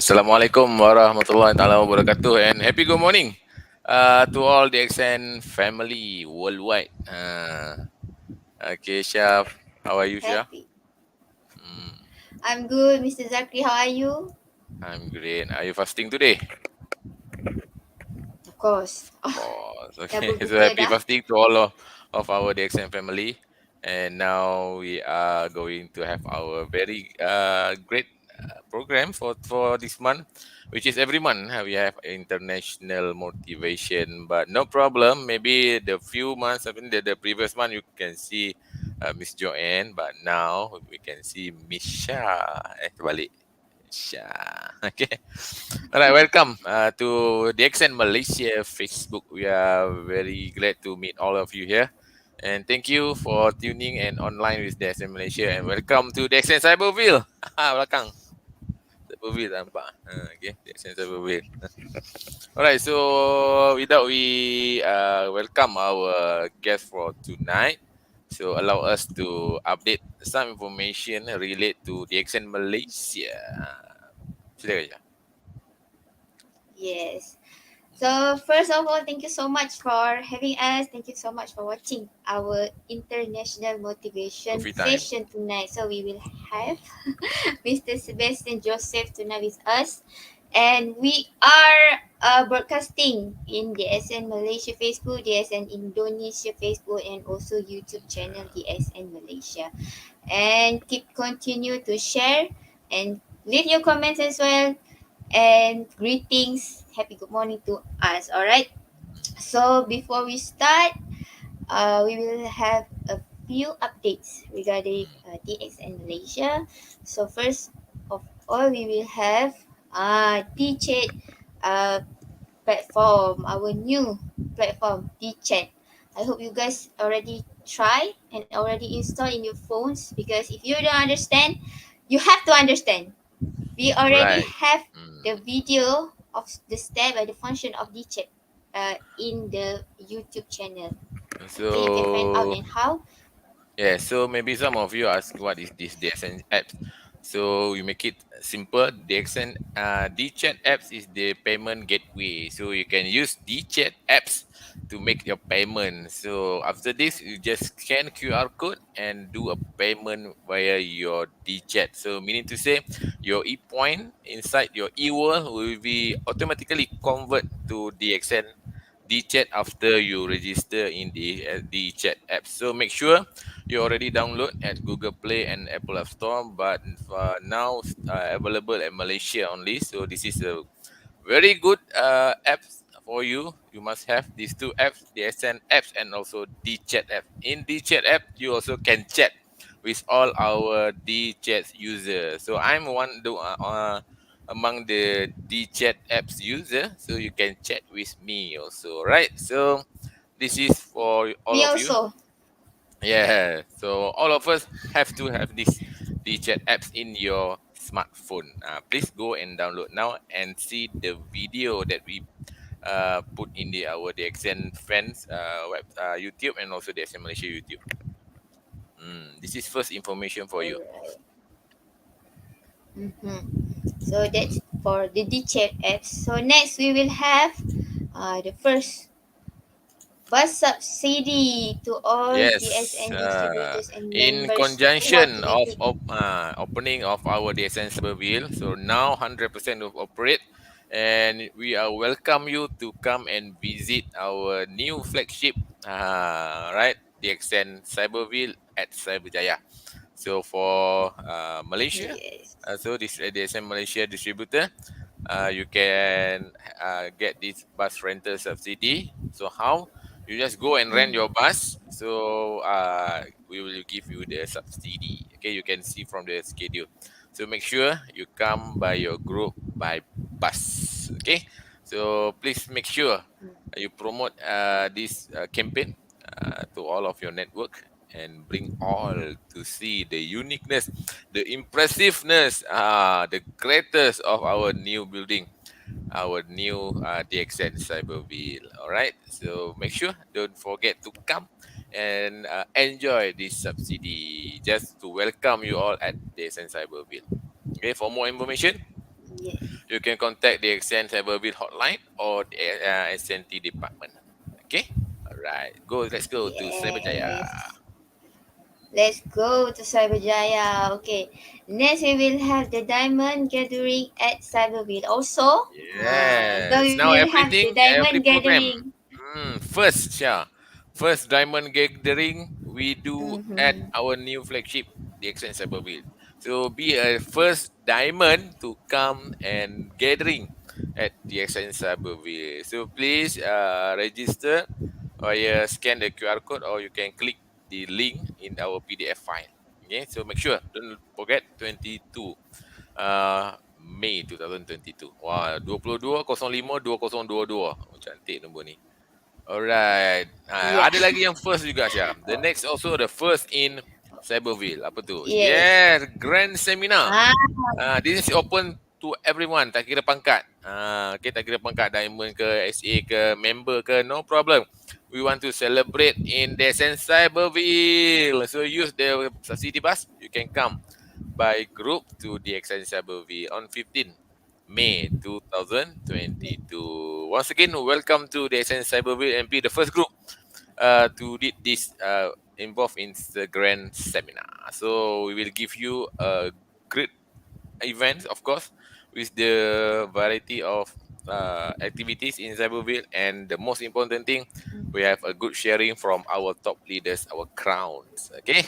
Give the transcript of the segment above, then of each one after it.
Assalamualaikum warahmatullahi taala wabarakatuh, and happy good morning to all DXN family worldwide. Okay, Syaf, how are you, Syaf? Happy. Hmm, I'm good, Mr. Zakri. How are you? I'm great. Are you fasting today? Of course. Of course. Dah Okay, so berbuka happy dah. fasting to all of our DXN family. And now we are going to have our very great program for this month, which is every month we have international motivation. But no problem. Maybe the few months, I mean the previous month, you can see Miss Joanne, but now we can see Misha. Balik. Misha. Okay. All right, welcome to DXN Malaysia Facebook. We are very glad to meet all of you here. And thank you for tuning and online with DXN Malaysia. And welcome to DXN Cyberville. Belakang. Cyberville nampak. Okay, DXN Cyberville. All right, so without we welcome our guest for tonight. So allow us to update some information relate to DXN Malaysia. Silakan je. Yes. So first of all, thank you so much for having us. Thank you so much for watching our international motivation Coffee time. session tonight. So we will have Mr. Sebastian Joseph tonight with us, and we are broadcasting in DSN Malaysia Facebook, DSN Indonesia Facebook, and also YouTube channel DSN Malaysia. And keep continue to share and leave your comments as well, and greetings, happy good morning to us. All right, so before we start, we will have a few updates regarding DXN Malaysia. So first of all, we will have DChat uh, platform, our new platform DChat. I hope you guys already try and already install in your phones, because if you don't understand, you have to understand. We already Right. have Mm. the video of the step and the function of DChat in the YouTube channel. Okay, you can find out So and how. yeah, so maybe some of you ask what is this DXN apps. So we make it simple. DXN DChat apps is the payment gateway. So you can use DChat apps to make your payment. So after this, you just scan QR code and do a payment via your DChat. So meaning to say, your e-point inside your e-world will be automatically convert to DXN DChat after you register in the DChat app. So make sure you already download at Google Play and Apple App Store, but now available at Malaysia only. So this is a very good apps for you. You must have these two apps, the SN apps and also DChat app. In DChat app, you also can chat with all our DChat users. So I'm among the DChat apps user, so you can chat with me also, right? So this is for all Me of you. also. Yeah, so all of us have to have this DChat apps in your smartphone. Please go and download now and see the video that we put in our DXN fans YouTube and also the DXN Malaysia YouTube. This is first information for you. Alright. Mm-hmm. So that's for the DChat apps. So next we will have the first bus subsidy to all Yes, DSN distributors and in members who want conjunction to make of it. opening of our DSN Cyberville, so now 100% of operate, and we are welcome you to come and visit our new flagship, right, DXN Cyberville at Cyberjaya. So for Malaysia, Yes. so this DSN Malaysia distributor, you can get this bus rental subsidy. So how? You just go and rent your Mm-hmm. bus. So we will give you the subsidy. Okay, you can see from the schedule. So make sure you come by your group by bus. Okay, so please make sure you promote this campaign to all of your network and bring all to see the uniqueness, the impressiveness, the greatest of our new building, our new DXN Cyberville. All right. So make sure don't forget to come and enjoy this subsidy just to welcome you all at DXN Cyberville. Okay. For more information, Yes. you can contact the DXN Cyberville hotline or the SNT department. Okay. All right. Go. Let's go to Cyberjaya. Yes. Let's go to Cyberjaya. Okay. Next, we will have the diamond gathering at Cyberville. Also, so Yes. we Now will have everything, the every diamond program. gathering. First, yeah. First diamond gathering we do at Mm-hmm. our new flagship, the DXN Cyberville. So be a first diamond to come and gathering at DXN Cyberville. So please register or scan the QR code or you can click the link in our PDF file. Okay, so make sure don't forget 22 Mei 2022. Wah, 22.05.2022. Oh, cantik nombor ni. Alright. Yeah. Ada lagi yang first juga Syah. The next also the first in Cyberville. Apa tu? Yes. Yes, grand seminar. Ah, This is open to everyone. Tak kira pangkat. Okay, tak kira pangkat diamond ke, SA ke, member ke, no problem. We want to celebrate in DXN Cyberville. So use the city bus. You can come by group to DXN Cyberville on 15 May 2022. Once again, welcome to DXN Cyberville and be the first group to did this involved in the grand seminar. So we will give you a great event, of course, with the variety of activities in Cyberville, and the most important thing, we have a good sharing from our top leaders, our crowns. Okay,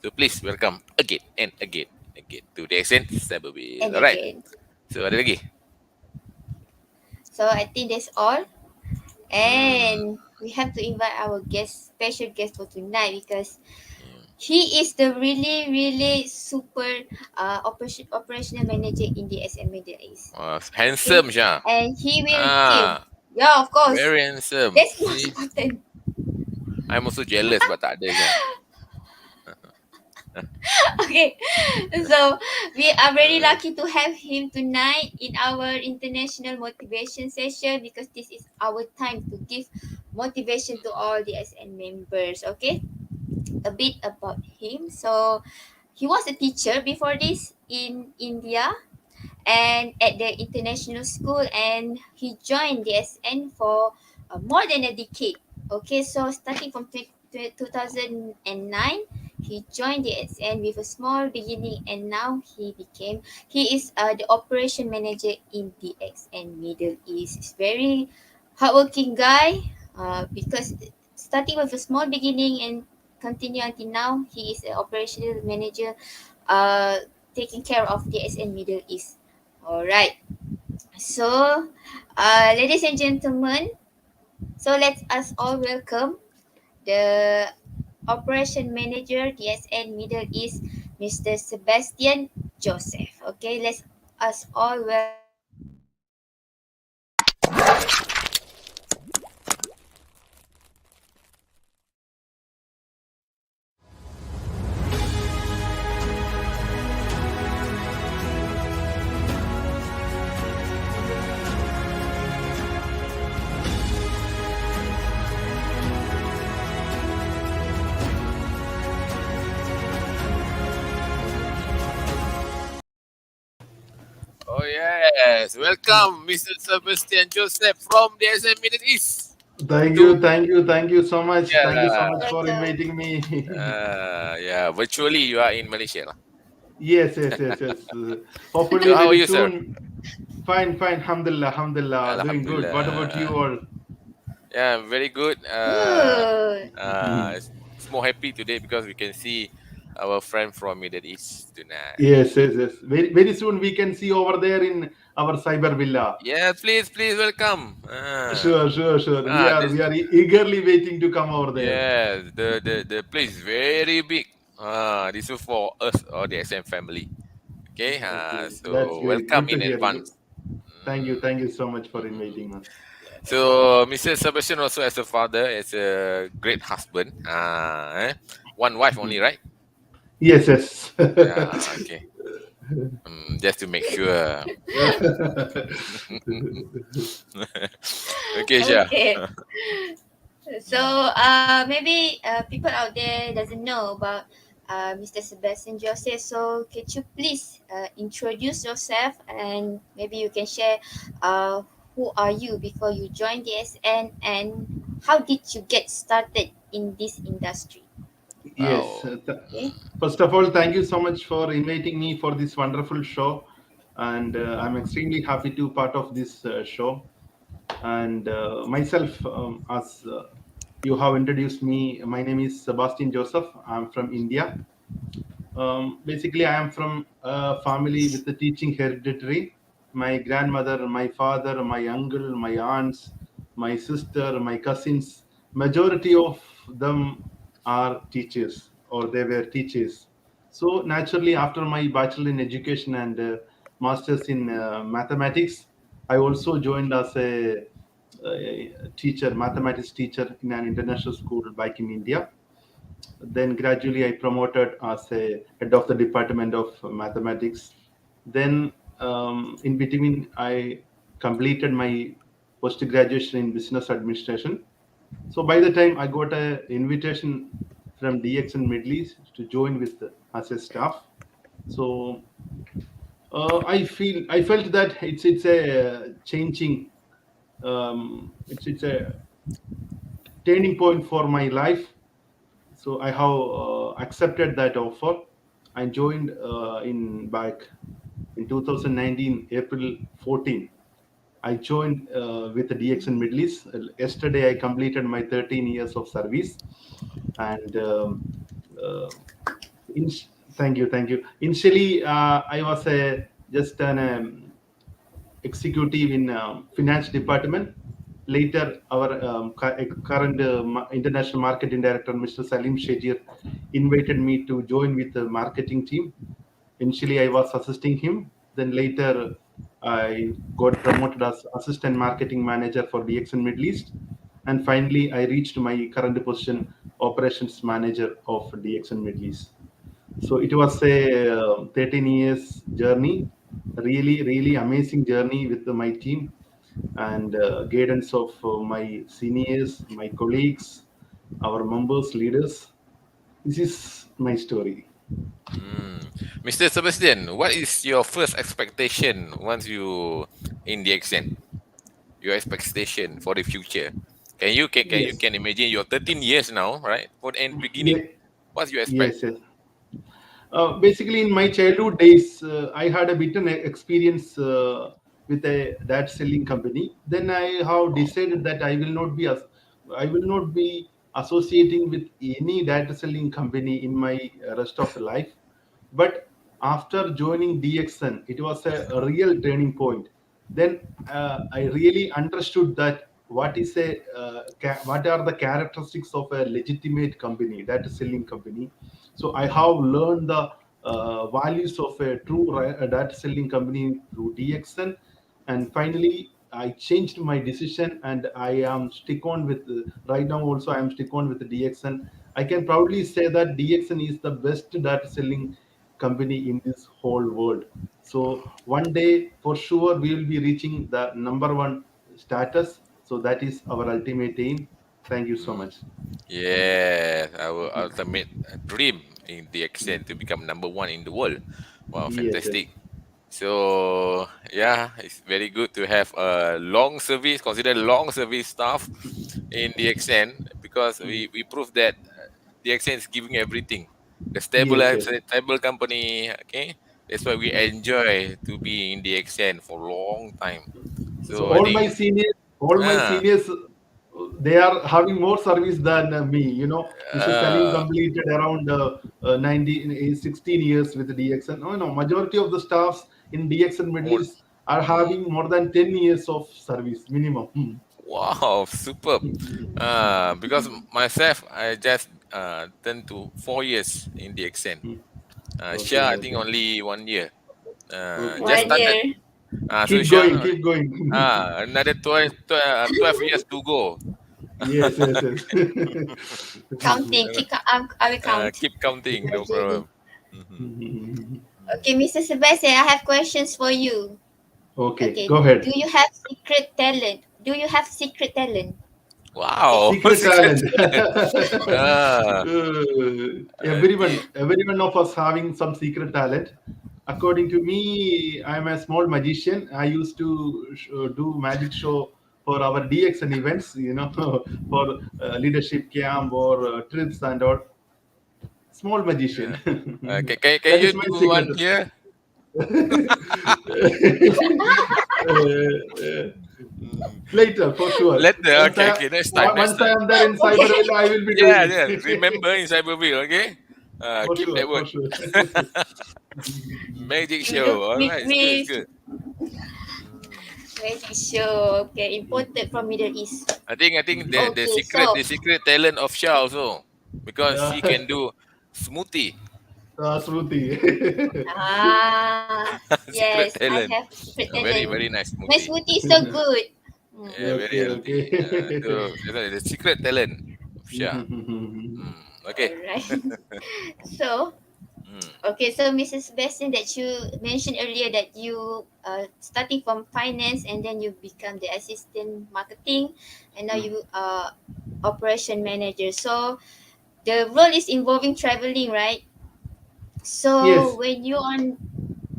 so please welcome again and again and again to the accent Cyberville. and Alright. again. So ada lagi. So I think that's all. Hmm. And we have to invite our guest, special guest for tonight because Hmm. he is the really, really super operational manager in the SM Middle East. Okay, Handsome, Syah. and he will give. Ah, Yeah, of course. very handsome. That's most See, important. I'm also jealous, but tak ada Syah. Okay, so we are very lucky to have him tonight in our international motivation session because this is our time to give motivation to all the SN members. Okay, a bit about him. So he was a teacher before this in India and at the international school, and he joined the SN for more than a decade. Okay, so starting from 2009, he joined the SN with a small beginning, and now he is the operation manager in the XN Middle East. He's very hardworking guy because starting with a small beginning and continue until now, he is an operational manager uh, taking care of the SN Middle East. All right. So, ladies and gentlemen, so let us all welcome the Operation Manager DSN Middle East, Mr. Sebastian Joseph. Okay, let's us all welcome him. Oh yes, welcome Mr. Sebastian Joseph from the SM Middle East. To Thank you so much. Thank you so yeah, much for Welcome. inviting me. yeah. Virtually, you are in Malaysia, lah. Yes. So Hopefully, how are very you, sir? soon. Fine. Alhamdulillah. Doing good. What about you Alhamdulillah. all? Yeah, very good. Good. It's more happy today because we can see our friend from Middle East tonight. Yes. Very soon we can see over there in our cyber villa. Yeah, please welcome. Sure. We are This we are eagerly waiting to come over there. yeah, the place is very big. This is for us or the SM family. Okay, Okay, that's so great. welcome Good to in hear. advance. Mm, Thank you so much for mm. inviting us. So, Mr. Sebastian also as a father, as a great husband. One wife only, right? Yes. Yeah, okay. Just to make sure. Okay, sure. Okay. So maybe people out there doesn't know about Mr. Sebastian Joseph. So could you please introduce yourself and maybe you can share who are you before you joined the SN and how did you get started in this industry? Yes. Wow. Okay. First of all, thank you so much for inviting me for this wonderful show, and I'm extremely happy to part of this show. And myself, as you have introduced me, my name is Sebastian Joseph. I'm from India. Basically, I am from a family with the teaching hereditary. My grandmother, my father, my uncle, my aunts, my sister, my cousins, majority of them are teachers or they were teachers. So naturally, after my bachelor in education and masters in mathematics, I also joined as a teacher, mathematics teacher in an international school back in India. Then gradually I promoted as a head of the department of mathematics. Then in between I completed my post graduation in business administration. So by the time I got a invitation from DXN Middle East to join with as a staff. So I felt that it's a changing, it's a turning point for my life. So I have accepted that offer. I joined in back in 2019 April 14. I joined with the DXN Middle East. Yesterday I completed my 13 years of service, and uh, in, thank you. Initially, I was a just an executive in finance department. Later, our current international marketing director, Mr. Salim Shejir, invited me to join with the marketing team. Initially, I was assisting him. Then later, I got promoted as assistant marketing manager for DXN Middle East. And finally, I reached my current position, operations manager of DXN Middle East. So it was a 13 years journey, really amazing journey with my team and guidance of my seniors, my colleagues, our members, leaders. This is my story. Mm. Mr. Sebastian, what is your first expectation once you in the accent? Your expectation for the future? Can you Yes, can imagine your 13 years now, right? For the end beginning, Ye- what's your expect? yes, yes. Basically, in my childhood days, I had a bitter experience with a that selling company. Then I have decided that I will not be associating with any data selling company in my rest of the life. But after joining DXN, it was a real turning point. Then I really understood that what are the characteristics of a legitimate company, data selling company. So I have learned the values of a true data selling company through DXN, and finally I changed my decision, and I am stick on with right now. Also, I am stick on with the DXN. I can proudly say that DXN is the best data selling company in this whole world. So one day, for sure, we will be reaching the number one status. So that is our ultimate aim. Thank you so Mm. much. Yeah, our ultimate dream in the accent to become number one in the world. Wow, Yes, yes, fantastic. So yeah, it's very good to have a long service, consider long service staff in the DXN because we prove that DXN is giving everything. The yes, yes. stable company, okay? That's why we enjoy to be in DXN for a long time. So So I think all my ah seniors, they are having more service than me. You know, Mr. Salim uh, completed around 16 years with the DXN. No, no, majority of the staffs in DXN Middle more, East are mm, having more than 10 years of service minimum. wow, superb. Because myself, I just turned to 4 years in DXN. Sure, Okay, I think okay, only 1 year. okay, Just One okay. started. year. So Keep Syah, going, keep going. another 12 years to go. Yes, yes, yes. Counting. I will count. Keep counting, no Gradually. problem. Mhm. Okay, Mr. Sebastian, I have questions for you. Okay, Okay. go Do ahead. you have secret talent? Do you have secret talent? Okay. Wow, Secret secret. talent. Ah, Everyone of us having some secret talent. According to me, I'm a small magician. I used to do magic show for our DXN events, you know, for leadership camp or trips and all. Small magician. yeah. Can That you is my do secret. one here? Mm. Later, for sure. Later, okay, okay. Next time, next Once I time. am there in Okay. Cyberville, I will be doing Yeah, yeah. it. Remember in Cyberville, okay? For Keep sure, that for word. sure. Magic You look show. All with right, it's good. It's me. good. Mm. Magic show. Okay, imported from Middle East. I think the Okay, secret so the secret talent of Shah also, because Yeah, he can do smoothie. Shruti. yes, Secret I have talent. secret Very talent. very nice My smoothie. smoothie is so good. Mm. Yeah, very Okay, healthy. okay. So that's why the secret talent of Shah. Okay. Alright. So, Mm, okay, so Mrs. Sebastian, that you mentioned earlier that you starting from finance and then you become the assistant marketing, and now you are operation manager. So the role is involving traveling, right? So Yes, when you're on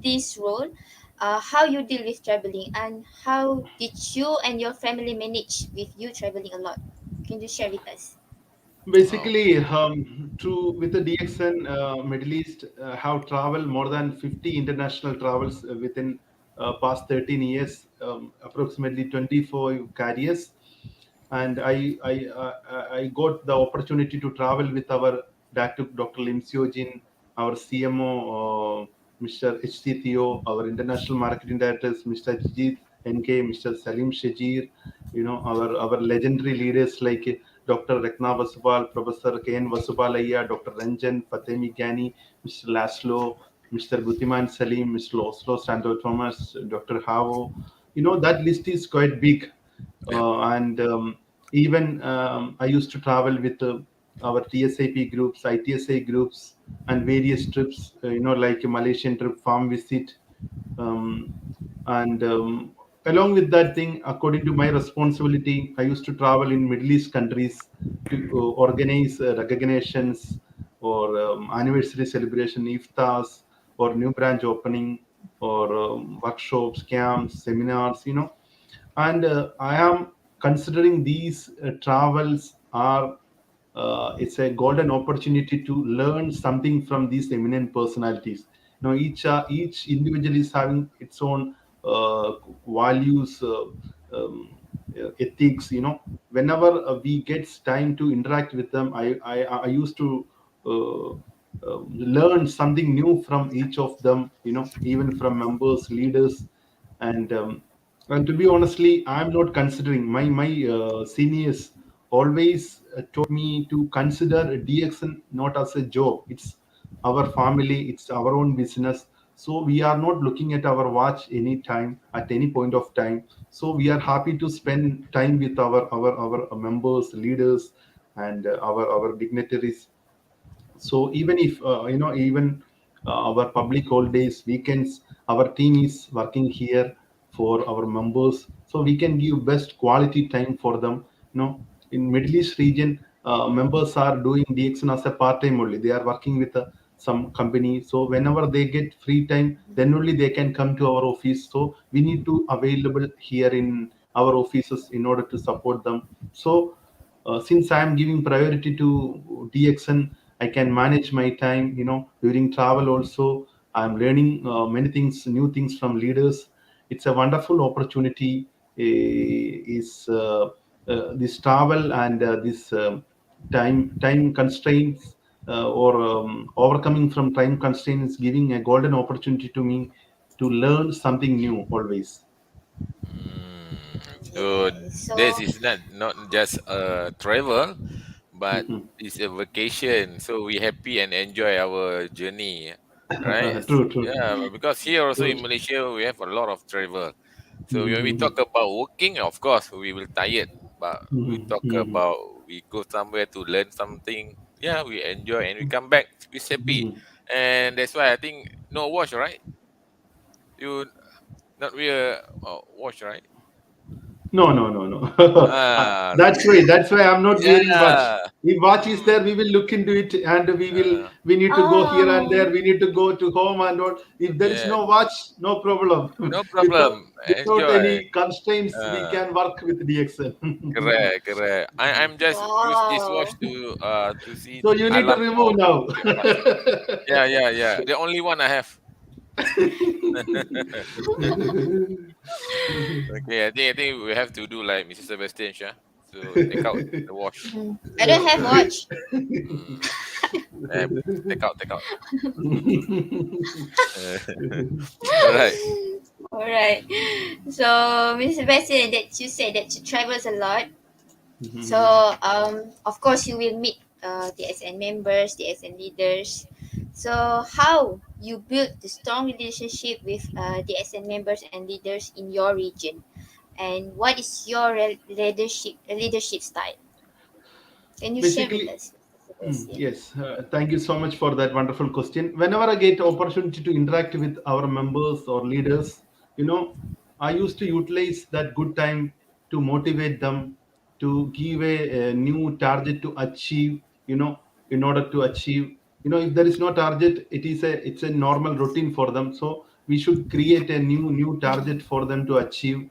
this role, how you deal with traveling and how did you and your family manage with you traveling a lot? Can you share with us? wow. basically, to with the DXN Middle East, have traveled more than 50 international travels within past 13 years, approximately 24 carriers, and I got the opportunity to travel with our Dr. Lim Seojin, our CMO, Mr. HC Theo, our international marketing directors, Mr. Jijit NK, Mr. Salim Shajir, our legendary leaders like Dr. Rekna Vasubal, Professor KN Vasubalaya, Dr. Ranjan Fatemi Gani, Mr. Laszlo, Mr. Butiman Salim, Mr. Oslo Santo Thomas, Dr. Havo. That list is quite big. Yeah. And even I used to travel with our TSAP groups, ITSA groups, and various trips, like a Malaysian trip, farm visit, um, and along with that thing, according to my responsibility, I used to travel in Middle East countries to organize recognitions or anniversary celebration, iftars, or new branch opening, or workshops, camps, seminars, and I am considering these travels are it's a golden opportunity to learn something from these eminent personalities. Each individual is having its own uh, values, ethics. Whenever we get time to interact with them, I used to uh, learn something new from each of them. Even from members, leaders, and to be honestly, I'm not considering my seniors always told me to consider DXN not as a job. It's our family, it's our own business. So we are not looking at our watch any time at any point of time. So we are happy to spend time with our members, leaders, and our dignitaries. So even if even our public holidays, weekends, our team is working here for our members, so we can give best quality time for them. In Middle East region, members are doing DXN as a part time only. They are working with some company, so whenever they get free time, then only they can come to our office. So we need to available here in our offices in order to support them. So since I am giving priority to DXN, I can manage my time. During travel also, I'm learning many things, new things from leaders. It's a wonderful opportunity. Is this travel and this time constraints, or overcoming from time constraints, giving a golden opportunity to me to learn something new always. So Yeah. this So is not just a travel, but it's a vacation. So we happy and enjoy our journey, right? True, true, Yeah, because here also true. in Malaysia we have a lot of travel. So when we Mhm, talk about working, of course we will tired, but we mhm, talk mhm, about we go somewhere to learn something. Yeah, we enjoy and we come back we happy, mhm. and that's why I think no watch, right? You not real watch, right? No, no, no, no. Ah, That's why. That's why I'm not wearing watch. yeah. If watch is Mm, there, we will look into it, and uh, we need to go here and oh there. We need to go to home and all. If there is yeah, no watch, no problem. no without problem. without Enjoy. any constraints, we Uh, can work with DXL. correct, correct. I'm just use this watch wow. to see So you need to alarm remove for now. breakfast. Yeah, yeah, yeah. The only one I have. Okay, I think we have to do like Mr. Sebastian, Shah. So take out the wash. I don't have watch. Mm. Eh, take out. All right. All right. So, Mr. Sebastian, that you said that you travels a lot. So, of course, you will meet DSN members, DSN leaders. So, how you build the strong relationship with DSN members and leaders in your region, and what is your leadership style? Can you share with Basically, us, Mr. Sebastian? yes, thank you so much for that wonderful question. Whenever I get opportunity to interact with our members or leaders, I used to utilize that good time to motivate them, to give a new target to achieve. In order to achieve, if there is no target, it's a normal routine for them. So we should create a new target for them to achieve.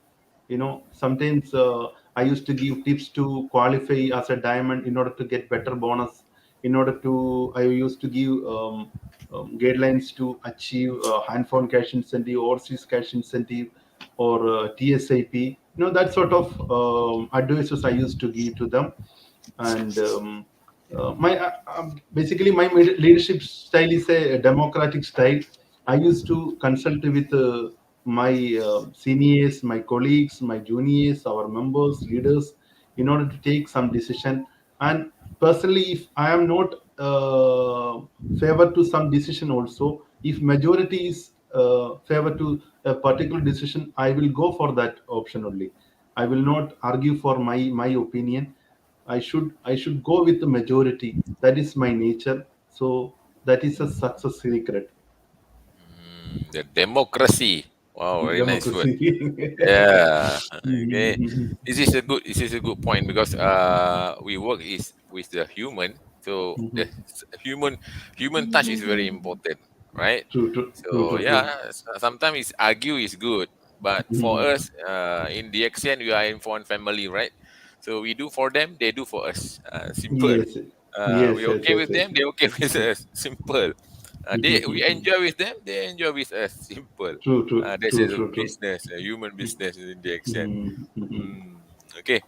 Sometimes I used to give tips to qualify as a diamond in order to get better bonus. I used to give guidelines to achieve hand phone cash incentive, overseas cash incentive, or tsip. That sort of advices I used to give to them. And my basically my leadership style is a democratic style. I used to consult with my seniors, my colleagues, my juniors, our members, leaders, in order to take some decision. And personally, if I am not favor to some decision, also if majority is favor to a particular decision, I will go for that option only. I will not argue for my opinion. I should go with the majority. That is my nature. So that is a success secret. The democracy. Wow, very nice word. Democracy. Yeah. Okay. Mhm, This is a good point because we work is with the human, so the mhm. human touch is very important, right? True, true, true, So true, yeah, true. sometimes it's argue is good, but for Mhm. us in DXN we are in one family, right? So we do for them, they do for us. Simple. Yes, yes, We yes, okay yes, with yes. them, they okay with us. Simple. We Mhm. enjoy with them, they enjoy with us. Simple. True, true, This true, is a true, true. business, a human business in the accent. Mhm, mhm. Mm, okay.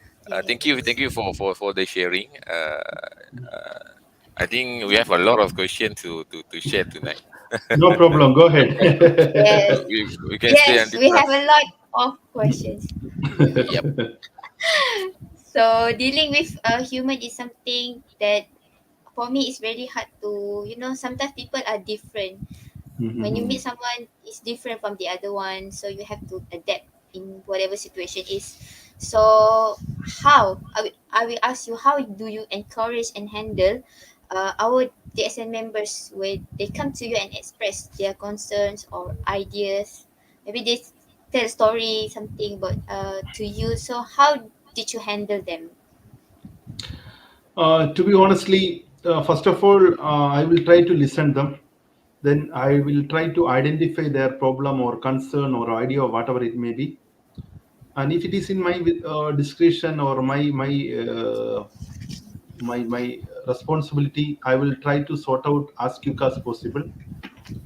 Thank Yes. you for the sharing. Uh, I think we have a lot of questions to share tonight. No problem. Go ahead. Yes. We can stay Yes, until we have 12. a lot of questions. Yep. So dealing with a human is something that for me is very hard to, sometimes people are different. When you meet Mhm. someone, it's different from the other one, so you have to adapt in whatever situation is. So how I will ask you, how do you encourage and handle our DSN members when they come to you and express their concerns or ideas? Maybe they tell a story, something about to you. So how did you handle them? To be honestly, first of all, I will try to listen them. Then I will try to identify their problem or concern or idea or whatever it may be. And if it is in my discretion or my responsibility, I will try to sort out as quick as possible.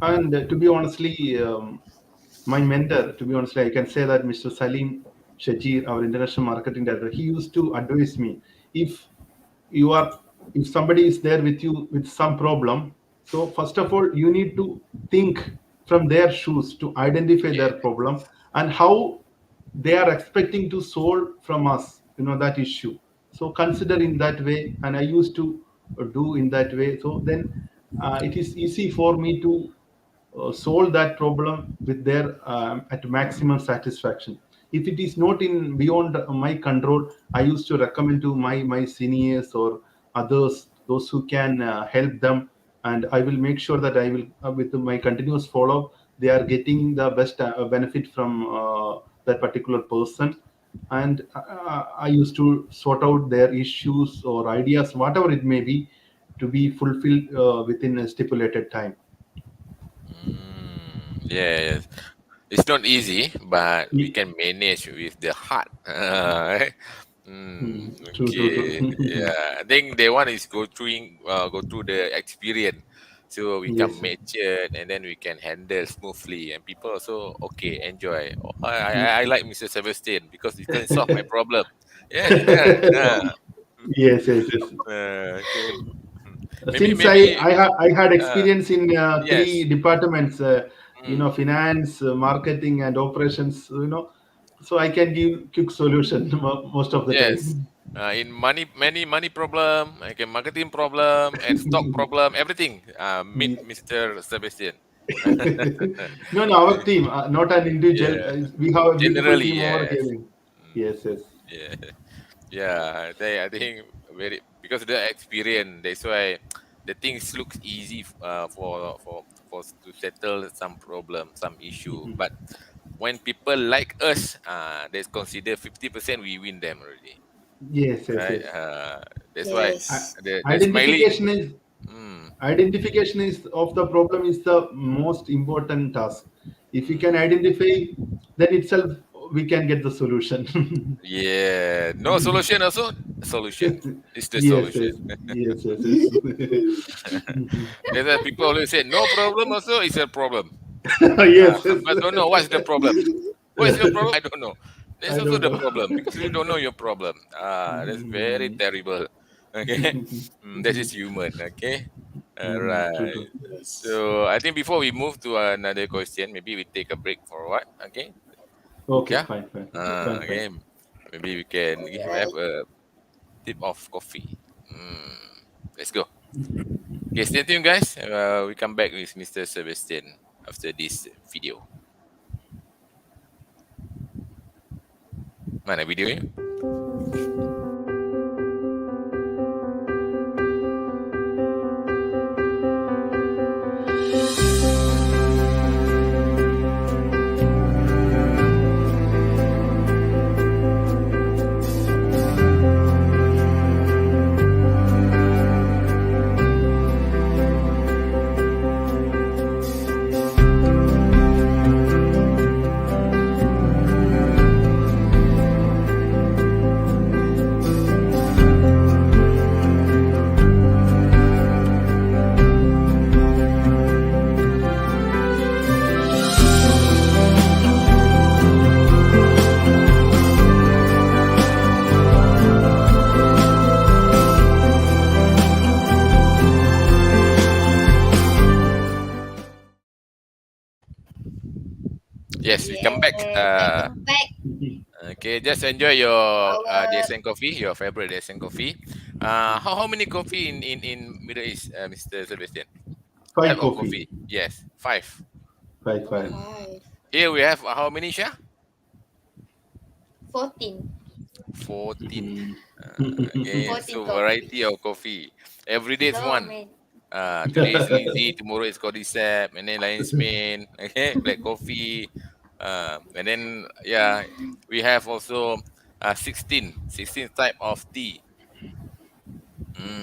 And to be honestly, my mentor, to be honestly, I can say that Mr. Salim Shajir, our international marketing director, he used to advise me, if you are if somebody is there with you with some problem, so first of all you need to think from their shoes to identify their Yeah. problem and how they are expecting to solve from us, that issue. So consider in that way, and I used to do in that way. So then it is easy for me to solve that problem with their at maximum satisfaction. If it is not in beyond my control, I used to recommend to my seniors or others, those who can help them. And I will make sure that I will with my continuous follow up, they are getting the best benefit from that particular person. And I used to sort out their issues or ideas, whatever it may be, to be fulfilled within a stipulated time. Yes. It's not easy, but we Ye- can manage with the heart. Right? True, true, Okay. true. Yeah. I think the one is go through the experience, so we can Yes. mature and then we can handle smoothly, and people also okay enjoy. I like Mr. Sebastian because he can solve my problem. Yes, yes. Yes, yes, yes. Okay. Maybe, Since maybe. I had Uh, experience in three yes. departments, Mm, finance, marketing, and operations. So I can give quick solution most of the yes. time. In money, many money problem, okay, marketing problem, and stock problem, everything. Meet Mr. Sebastian. No, no, our team, not an individual. Yeah. We have a beautiful Generally, team over yes. here. Mm, Yes, yes. yeah. Yeah, I think very because of the experience. That's why the things looks easy for to settle some problem, some issue. Mhm. But when people like us, they consider 50% we win them already, Yes, yes, right? yes. That's why I- Yes. the smiley. Identification is Mm, identification is of the problem is the most important task. If we can mm, identify, then itself we can get the solution. yeah, no solution also solution. It's the Yes, solution. yes, yes, yes, yes. That's why people always say no problem also is a problem. Yes, yes. But don't know what's the problem. What is your problem? I don't know. That's I also don't the know. problem because you don't know your problem. That's very terrible. Okay, that is human. Okay, all True, right. true. Yes. So I think before we move to another question, maybe we take a break for a while. Okay, Okay, yeah. fine, fine, fine, fine. Okay, maybe we can have Right. a sip of coffee. Let's go. Okay, stay tuned, guys. We come back with Mr. Sebastian after this video. Mana video? Yes, we come back. Yes. Welcome back Okay, just enjoy to your our DSN coffee, your favorite DSN coffee. How many coffee in Middle East, Mr. Sebastian? Five Type of coffee. coffee? Yes, five. Five, oh, five. Mm. five. Here we have how many, Shah? 14. 14. Mhm. Okay, 14 so coffee. variety of coffee. Every day is So one. many. Today is Lizzy, tomorrow is Cordyceps, and then Lion's Mane, okay, black coffee. And then, yeah, we have also 16 type of tea.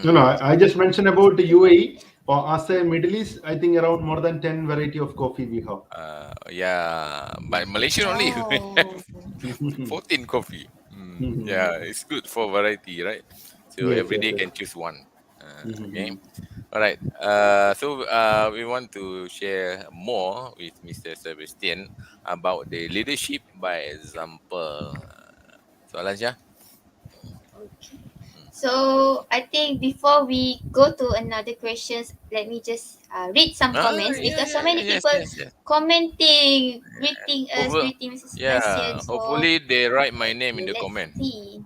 No, no, Mm. I just mentioned about the UAE or as a Middle East. I think around more than 10 variety of coffee we have. Yeah, but Malaysian only we Oh. have 14 coffee. Yeah, it's good for variety, right? So Yes, every yes, day yes. can choose one. Okay. Mhm. All right. So we want to share more with Mr. Sebastian about the leadership by example. Soalan Syah? Okay. So I think before we go to another questions, let me just read some comments Yeah, because so yeah, yeah, many yes, people yes, yes. commenting, greeting us, Over. greeting Mrs. Sebastian. Yeah. So Hopefully they write my name in okay, the let's comment. see.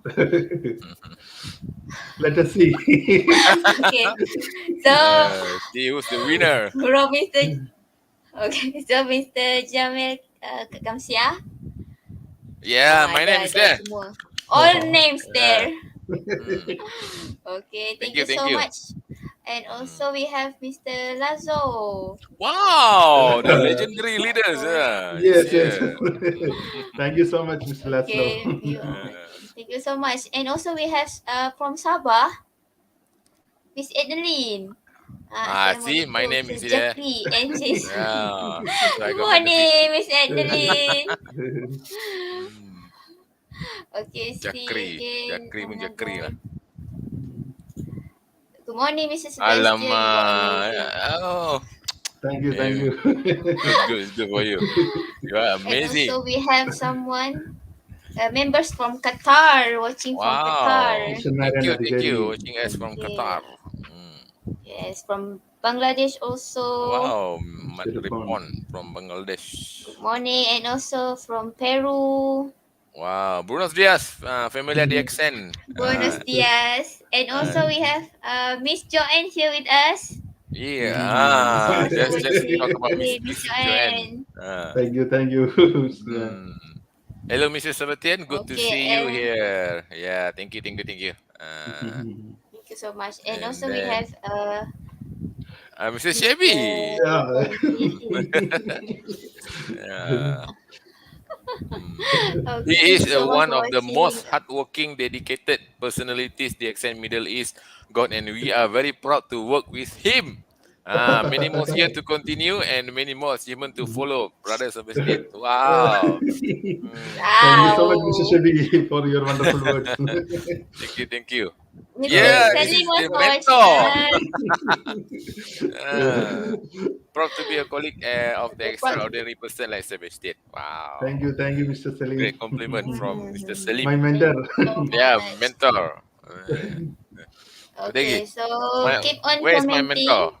Let us see. Okay, so See who's the winner. from Mr. Okay, so Mr. Jamil Kamsia, Yeah, my name is ada there. semua. All names Yeah. there. Mm. Okay, Thank thank you, you thank so you. much. And Mm. also we have Mr. Lazo. Wow, the legendary leaders is Yes, yes. here. Mm. Thank you so much, Mr. Laszlo. Okay, Uh, thank you so much. And also we have from Sabah, Miss Adeline. See, my Assalamualaikum, name Mr. is there. Jeffrey and Jason. Yeah, so I Good got benefit. morning, Miss Adeline. Hmm. Okay, see Jakri, again Jakri pun Jakri lah. another. Good morning, Mr. Sebastian. You are Alamak. amazing. Oh, Thank you, thank it's you. good, it's good for you. You are And amazing. also we have someone. members from Qatar watching from Wow. Qatar. Mr. Narayan Thank you. Adhikari. Watching us from Yeah. Qatar. Mm. Yes, from Bangladesh also. Wow, Mat Mr. Ripon. Ripon from Good Bangladesh. morning, and also from Peru. Wow, Buenos dias, familia DXN. Buenos dias. And Uh, also we have Miss Joanne here with us. yeah. Also Just talk watching about Miss today, Miss Miss Joanne. Joanne. Thank you. Hmm. Hello, Mrs. Sebastian. Good to Okay, see you and here. Yeah, thank you. thank you so much. And And also we then have Mr. Mr. Shabby. Yeah. Yeah. Hmm. He Okay, thank is you so much one for of the watching. most hardworking, dedicated personalities DXN Middle East got, and we are very proud to work with him. Many more years to continue, and many more achievements to follow, Brother Sebastian. Wow. Thank you so much, Hmm. Mr. Wow. Shabby, for your wonderful words. Thank you, thank you. Mr. Yeah, Uh, this Salim is the also watching mentor. us. Ah, proud to be a colleague of the Okay, proud. extraordinary person like Sebastian. Wow. thank you, Mr. Great Salim. compliment from Mr. My Salim. Thank mentor. you so Yeah, much. mentor. Thank you. Okay, so My, keep on where is my commenting. mentor?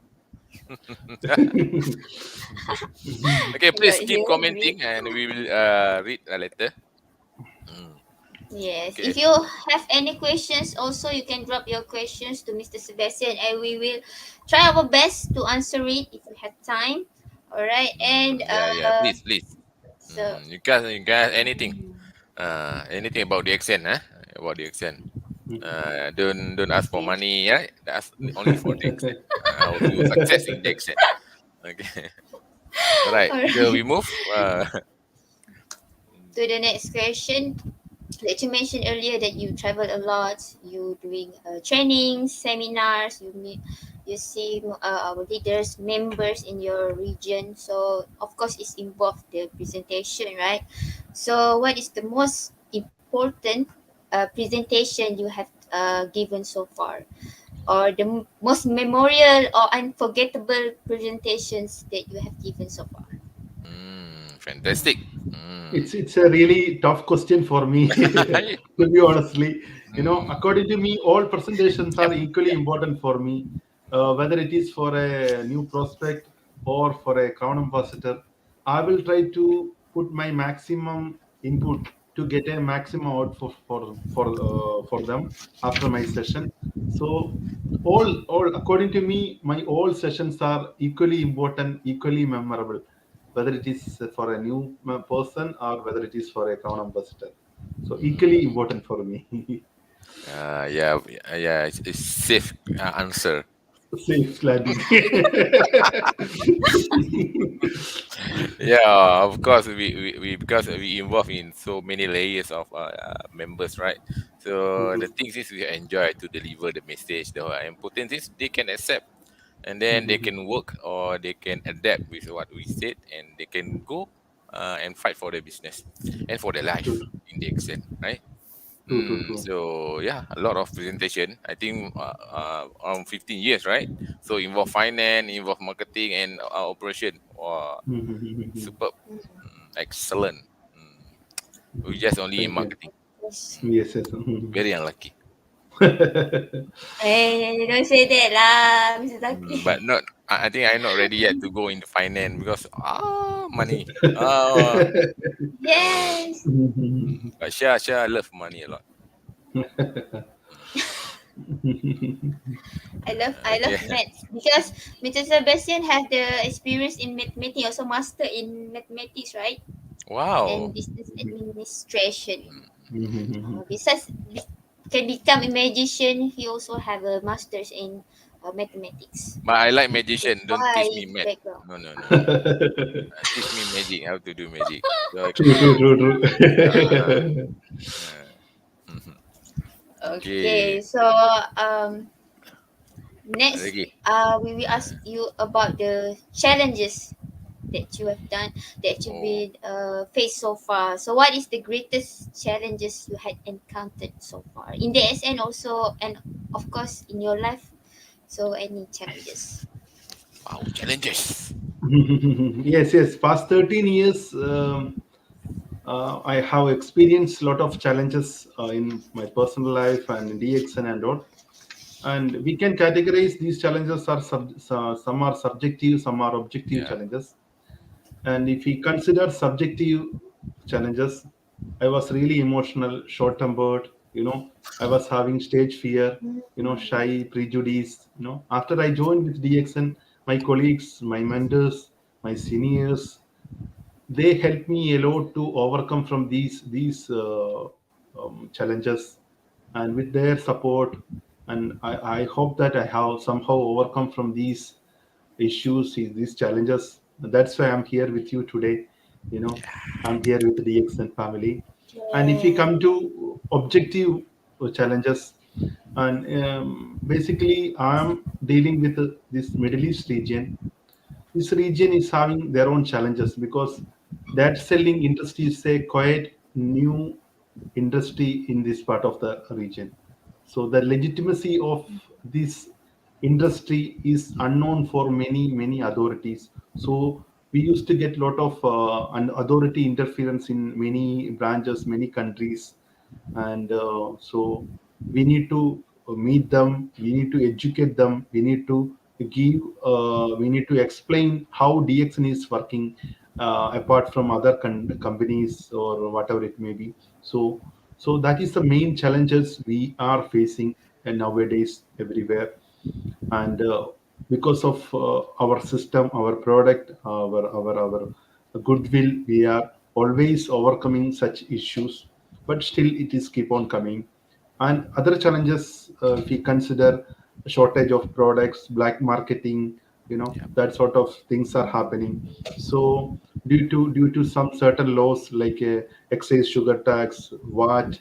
Okay, You're please keep here, read. commenting and we will read later. Mm, Yes. okay. If you have any questions, also you can drop your questions to Mr. Sebastian, and we will try our best to answer it if we have time. All right. And Yeah, please, please. so You guys, anything about the accent, huh? About the accent. Don't ask for okay. money, right? That's only for the accent. How to success in the accent. Okay. All right. All So right. we move. To the next question. That you mentioned earlier that you travel a lot, you doing trainings, seminars, you see our leaders, members in your region. So of course, it's involved the presentation, right? So what is the most important presentation you have given so far, or the most memorial or unforgettable presentations that you have given so far? Fantastic. It's a really tough question for me, to be honestly. Mm, According to me, all presentations yep. are equally important for me, whether it is for a new prospect or for a crown ambassador. I will try to put my maximum input to get a maximum out for them after my session. So all according to me, my all sessions are equally important, equally memorable, whether it is for a new person or whether it is for a crown ambassador. So equally Mm, important for me. yeah. It's safe answer. Safe landing. Yeah, of course we because we involve in so many layers of members, right? So the things is we enjoy to deliver the message. The important is they can accept, and then they can work or they can adapt with what we said, and they can go and fight for their business and for their True, life in the extent, right? true. So yeah, a lot of presentation. I think around 15 years, right? So involve finance, involve marketing and operation. Wow, superb, excellent. Mm, we just only in Thank you. marketing. Yes. Yes, yes. Very unlucky. Don't say that lah, Mr. Zaki. But not. I think I'm not ready yet to go into finance because money. Ah, Yes. but sure, I love money a lot. I love Okay. maths because Mr. Sebastian has the experience in mathematics, also master in mathematics, right? And Wow. business administration. Mhm. Besides can become a magician, he also have a master's in mathematics. But I like That's magician. Don't teach why me the math. background. No. Teach me magic. How to do magic so I can do. True. Uh, uh, mhm. Okay, Okay. so next Lagi. we will ask you about the challenges that you have done, that you've Oh, been faced so far. So what is the greatest challenges you had encountered so far in the SN also, and of course in your life? So any challenges? wow. Challenges. Yes. Past 13 years, I have experienced a lot of challenges in my personal life and in DXN and all. And we can categorize these challenges are some are subjective, some are objective Yeah. challenges. And if we consider subjective challenges, I was really emotional, short tempered, I was having stage fear, shy, prejudice. After I joined with DXN, my colleagues, my mentors, my seniors, they help me a lot to overcome from these challenges, and with their support, and I hope that I have somehow overcome from these issues, these challenges. That's why I'm here with you today. you know I'm here with the DXN family. And if we Yeah. come to objective challenges, and basically I'm dealing with this Middle East region. This region is having their own challenges because that selling industry is a quite new industry in this part of the region. So the legitimacy of this industry is unknown for many authorities. So we used to get a lot of authority interference in many branches, many countries, and so we need to meet them, we need to educate them, we need to we need to explain how DXN is working, apart from other companies or whatever it may be. So that is the main challenges we are facing nowadays everywhere. And because of our system, our product, our goodwill, we are always overcoming such issues, but still it is keep on coming. And other challenges, if we consider shortage of products, black marketing, Yeah. that sort of things are happening. So due to some certain laws like excise sugar tax, VAT,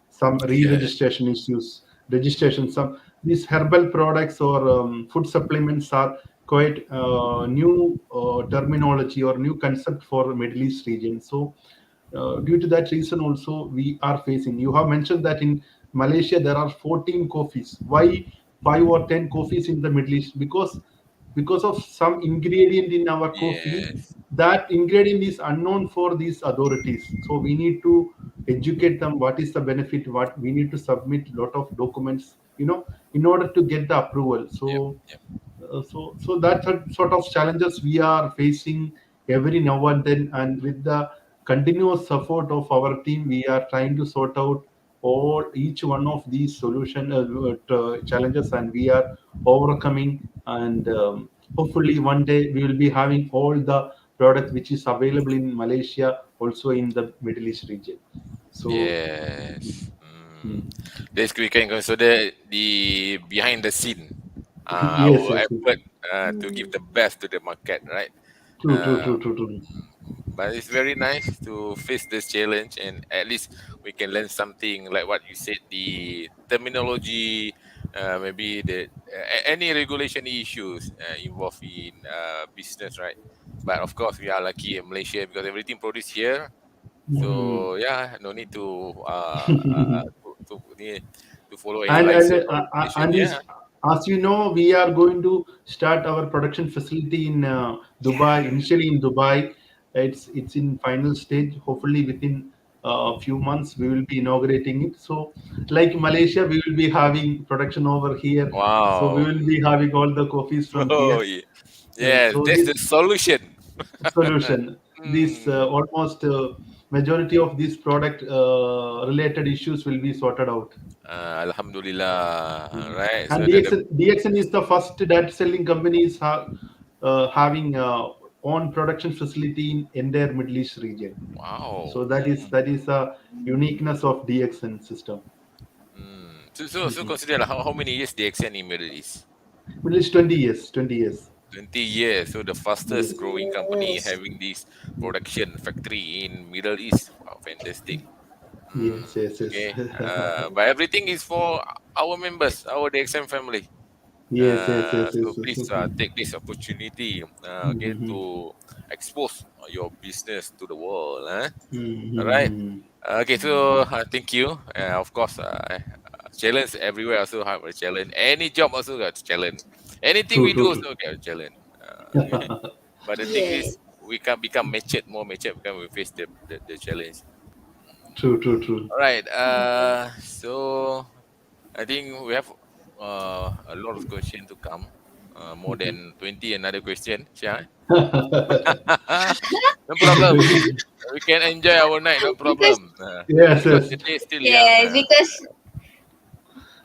some Yes. re-registration issues, registration, some these herbal products or food supplements are quite new terminology or new concept for Middle East region. So due to that reason also we are facing. You have mentioned that in Malaysia there are 14 coffees. Why 5 or 10 coffees in the Middle East? Because of some ingredient in our coffee. Yes. That ingredient is unknown for these authorities. So we need to educate them what is the benefit, what we need to submit lot of documents, in order to get the approval. Yep. So Yep. so that sort of challenges we are facing every now and then, and with the continuous support of our team, we are trying to sort out all each one of these challenges, and we are overcoming. And hopefully one day we will be having all the product which is available in Malaysia also in the Middle East region. So Yes. mm, This we can consider the behind the scene, yes, our yes, yes. effort to give Mm. the best to the market, right? True, true, Uh, true, true, true. but it's very nice to face this challenge, and at least we can learn something like what you said, the terminology, maybe any regulation issues involved in business, right? But of course, we are lucky in Malaysia because everything produced here. Mhm. So yeah, no need to follow any and license or regulation. and Yeah. is, as you know, we are going to start our production facility in Dubai. Yeah. Initially in Dubai, it's in final stage. Hopefully within a few months we will be inaugurating it. So like Malaysia, we will be having production over here. So we Wow. will be having all the coffees from Oh here. yeah. Yes, So that's this the solution. solution, this Hmm. almost majority of these product related issues will be sorted out. Alhamdulillah. Right. And So the DXN is the first data selling company is having own production facility in entire Middle East region. wow. So that is a uniqueness of DXN system. So consider like how many years they extend in Middle East? Middle East 20 years, 20 years. 20 years. So the fastest Yes, growing company Yes. having this production factory in Middle East. Wow, fantastic. yes, yes, yes. Okay. But everything is for our members, our DXM family. Yes, yes, yes, So yes, please yes. take this opportunity, okay, Mhm. to expose your business to the world. All right. Mhm. Okay. So thank you. Of course, challenge everywhere also have a challenge. Any job also got challenge. Anything True, we do true, also got a challenge. Okay. true. But the thing is, Yes. we can become matured, more matured, when we face the challenge. True, true, true. All right. So I think we have a lot of question to come. More than 20 another question, Syah. No problem. We can enjoy our night, no because problem. Yes, Because yes. the day is still young. yes,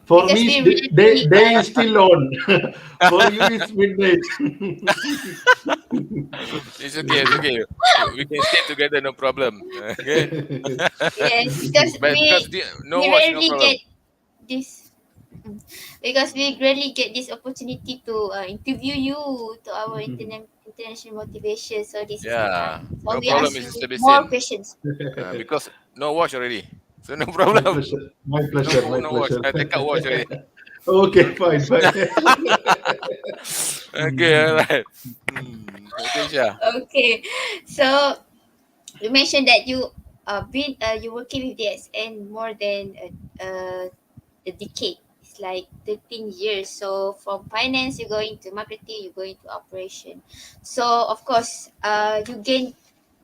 For because me, we day really is still on. For you, it's midnight. It's okay, it's okay. We can stay together, no problem. Okay. yes, because But because no we watch, no rarely get problem. this. Because we rarely get this opportunity to interview you to our international motivation. So this is the time. Yeah, So no we problem, ask Mr. you more Sebastian. questions. Because no watch already. So no My problem. pleasure. My No, pleasure. My no watch. pleasure. I take out watch already. Okay, fine, fine. Okay, all right. Okay, Syah. Okay, so you mentioned that you working with DSN more than a decade. It's like 13 years. So from finance, you go into marketing, you go into operation. So of course, you gain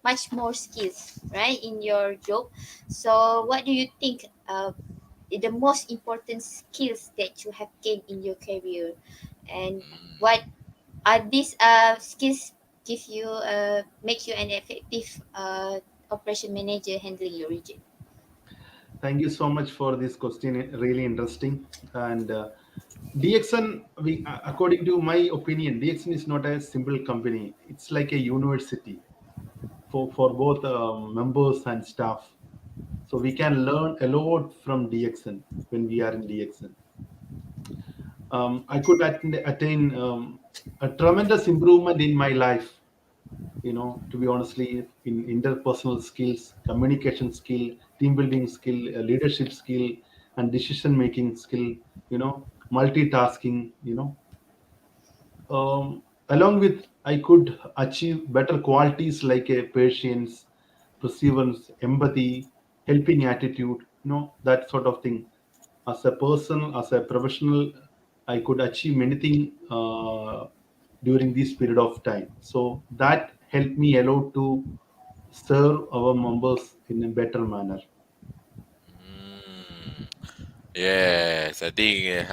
much more skills, right, in your job. So what do you think the most important skills that you have gained in your career, and what are these skills give you make you an effective operation manager handling your region? Thank you so much for this question. Really interesting. And DXN, according to my opinion, DXN is not a simple company. It's like a university for both members and staff. So we can learn a lot from DXN when we are in DXN. I could attain a tremendous improvement in my life, to be honestly, in interpersonal skills, communication skill, team building skill, leadership skill, and decision making skill, multitasking, along with I could achieve better qualities like a patience, perseverance, empathy, helping attitude, that sort of thing. As a person, as a professional, I could achieve many things during this period of time. So that helped me a lot to serve our members in a better manner. Mm. Yes, I think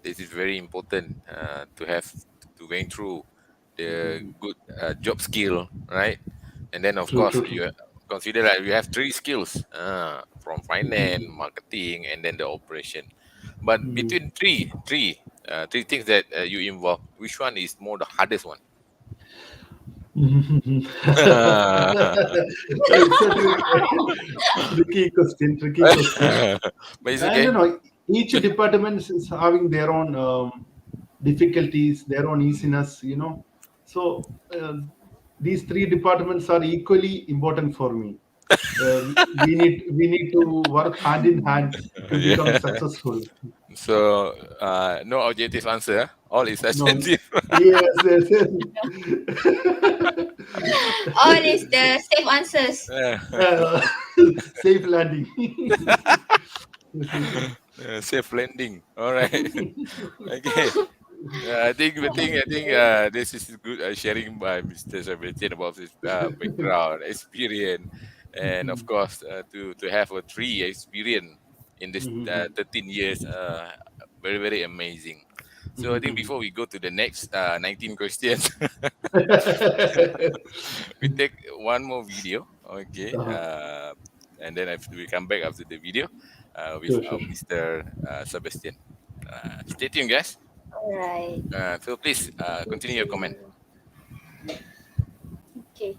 this is very important to have to going through the Mhm. good job skill, right? And then of True, course true, true. you consider that you have three skills from finance, Mhm. marketing, and then the operation. But Mhm. between three things that you involve, which one is more the hardest one? It's a tricky question. Tricky question. But it's I don't okay. know. Each department is having their own difficulties, their own easiness. So these three departments are equally important for me. We need to work hand in hand to become Yeah. successful. So no objective answer. All is No. subjective. Yes, yes, yes. All is the safe answers. Uh, safe landing. Safe landing. All right. Okay. I think this is good sharing by Mr. Sebastian about his background, experience, and of course to have a three experience in this 13 years, very very amazing. So I think before we go to the next 19 questions, we take one more video, okay, Uh-huh. and then after we come back after the video with Sure, sure, sure. Mr. Sebastian. Stay tuned, guys. All right. So please continue your comment. Okay.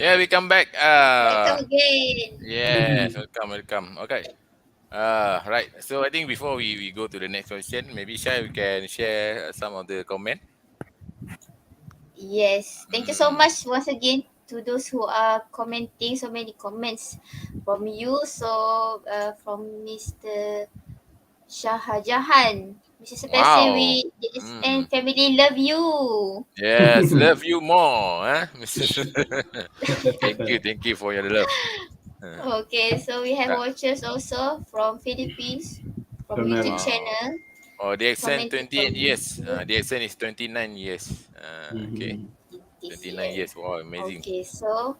Yeah, we come back. Welcome again. Yes, welcome, welcome. Okay. Right. So I think before we go to the next question, maybe Shai, we can share some of the comment. Yes, thank you so Mm. much once again to those who are commenting. So many comments from you. So from Mr. Shahjahan, Mr. Sebastian, Wow. we DSN Mm. family love you. Yes, love you more, huh? Thank you for your love. Uh, Okay, so we have yeah. watchers also from Philippines, from YouTube Ronaldo. Wow. channel, Oh, DXN commenting 28 from years. you DXN is 29 years. Okay. Mhm. this 29 year. years. Wow, amazing. Okay, so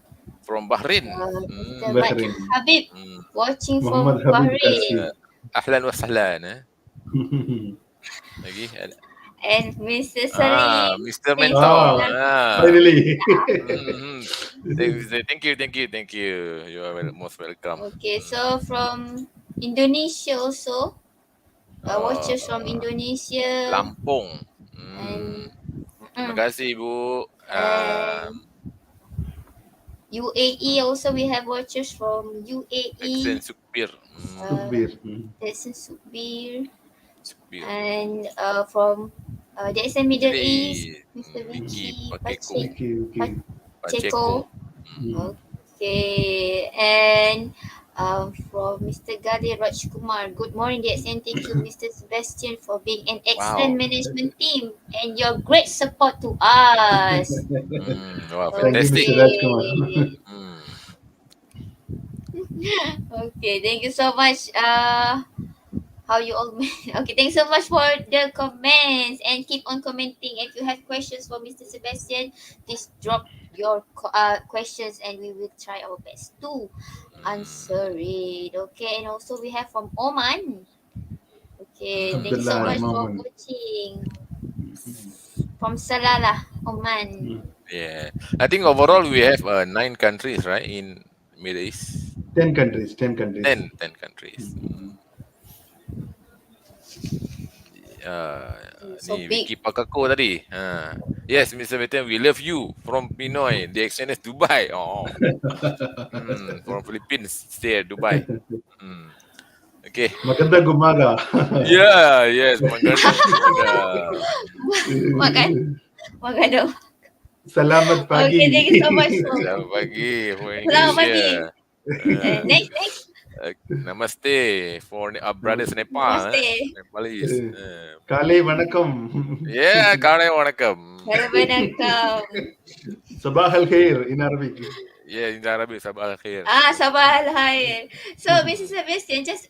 From Bahrain. Mr. Mm. Mat Bahrain. Habib Mm. watching Muhammad from Habib Bahrain, Uh, Qasim. Ahlan wa sahlan. Lagi. and Mr. Salim Mr. Mentor. Mentor. Ah, finally. Mhm. Thank you. You are most welcome. Okay, Mm. so from Indonesia also, Uh, watchers from Indonesia Lampung. and Terima mm, kasih Bu. and UAE also we have watchers from Aksen UAE. Supir. Uh, Sukbir. that's in Subir Supir. and from that's in Middle Middle East, East. Mr. Vicky Vicky Pakeko. Okay, okay. Pacheco. Pacheco. Mm. Mm. Okay, and from Mr. Gali Rajkumar. Good morning, DXN. Thank you, Mr. Sebastian, for being an excellent Wow. management team and your great support to us. Wow, Thank you, fantastic. Mr. Rajkumar. Okay. Mm. Okay, thank you so much. How you all okay, thanks so much for the comments and keep on commenting. If you have questions for Mr. Sebastian, please drop your questions and we will try our best to answer Mm. it. Okay, and also we have from Oman. Okay, thank you so Abdullah much for Maman. watching from Salalah, Oman. Mm. Yeah. I think overall we have 9 countries, right, in Middle East. 10 countries, 10 countries. 10 countries. Mhm. Uh, So Ni big. Vicky Pakako tadi. Yes, Mr. Betten, we love you from Pinoy. The XNS Dubai. Oh. From Philippines, stay at Dubai. Mm. Okay. Maganda Gumaga. Yeah, yes, Maganda, Maga. Makan, makan dong. Selamat Okay, pagi. thank you so much for Selamat pagi for selamat pagi. Indonesia. Uh, Next. Namaste for our brothers Nepal. Namaste. Nepalese. Kalaivanakam. Yeah, Kare Wanakam. Waalaikumsalam. Sabah al khair in Arabic. Yeah, in Arabic, Sabah al Khair. Sabah al-Khair. So, Mrs. Sebastian, just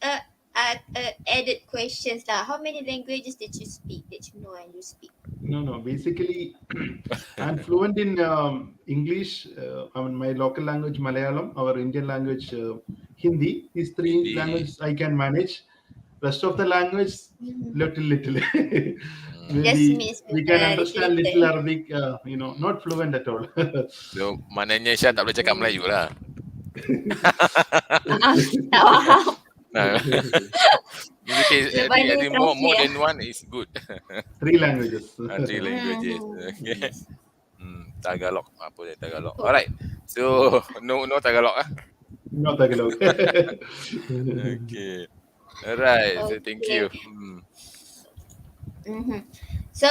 added questions lah. How many languages did you speak? Did you know and you speak? No, no. Basically, I'm fluent in English. I mean, my local language Malayalam, our Indian language Hindi. These three Hindi. languages I can manage. Rest of the language, Mhm. little. Mm. Just Maybe means we can little understand little little. Arabic. Not fluent at all. So, maknanya Syah tak boleh cakap Melayu lah. Tak faham. Nah, it's okay. Lepas I ni think more translate lah. than one is good. Three languages. 3 languages. Okay. Mhm. Tagalog. Apa dia Tagalog? Oh, Alright. So, no Tagalog ah. No Tagalog. Okay. Alright. So, thank you. okay. So,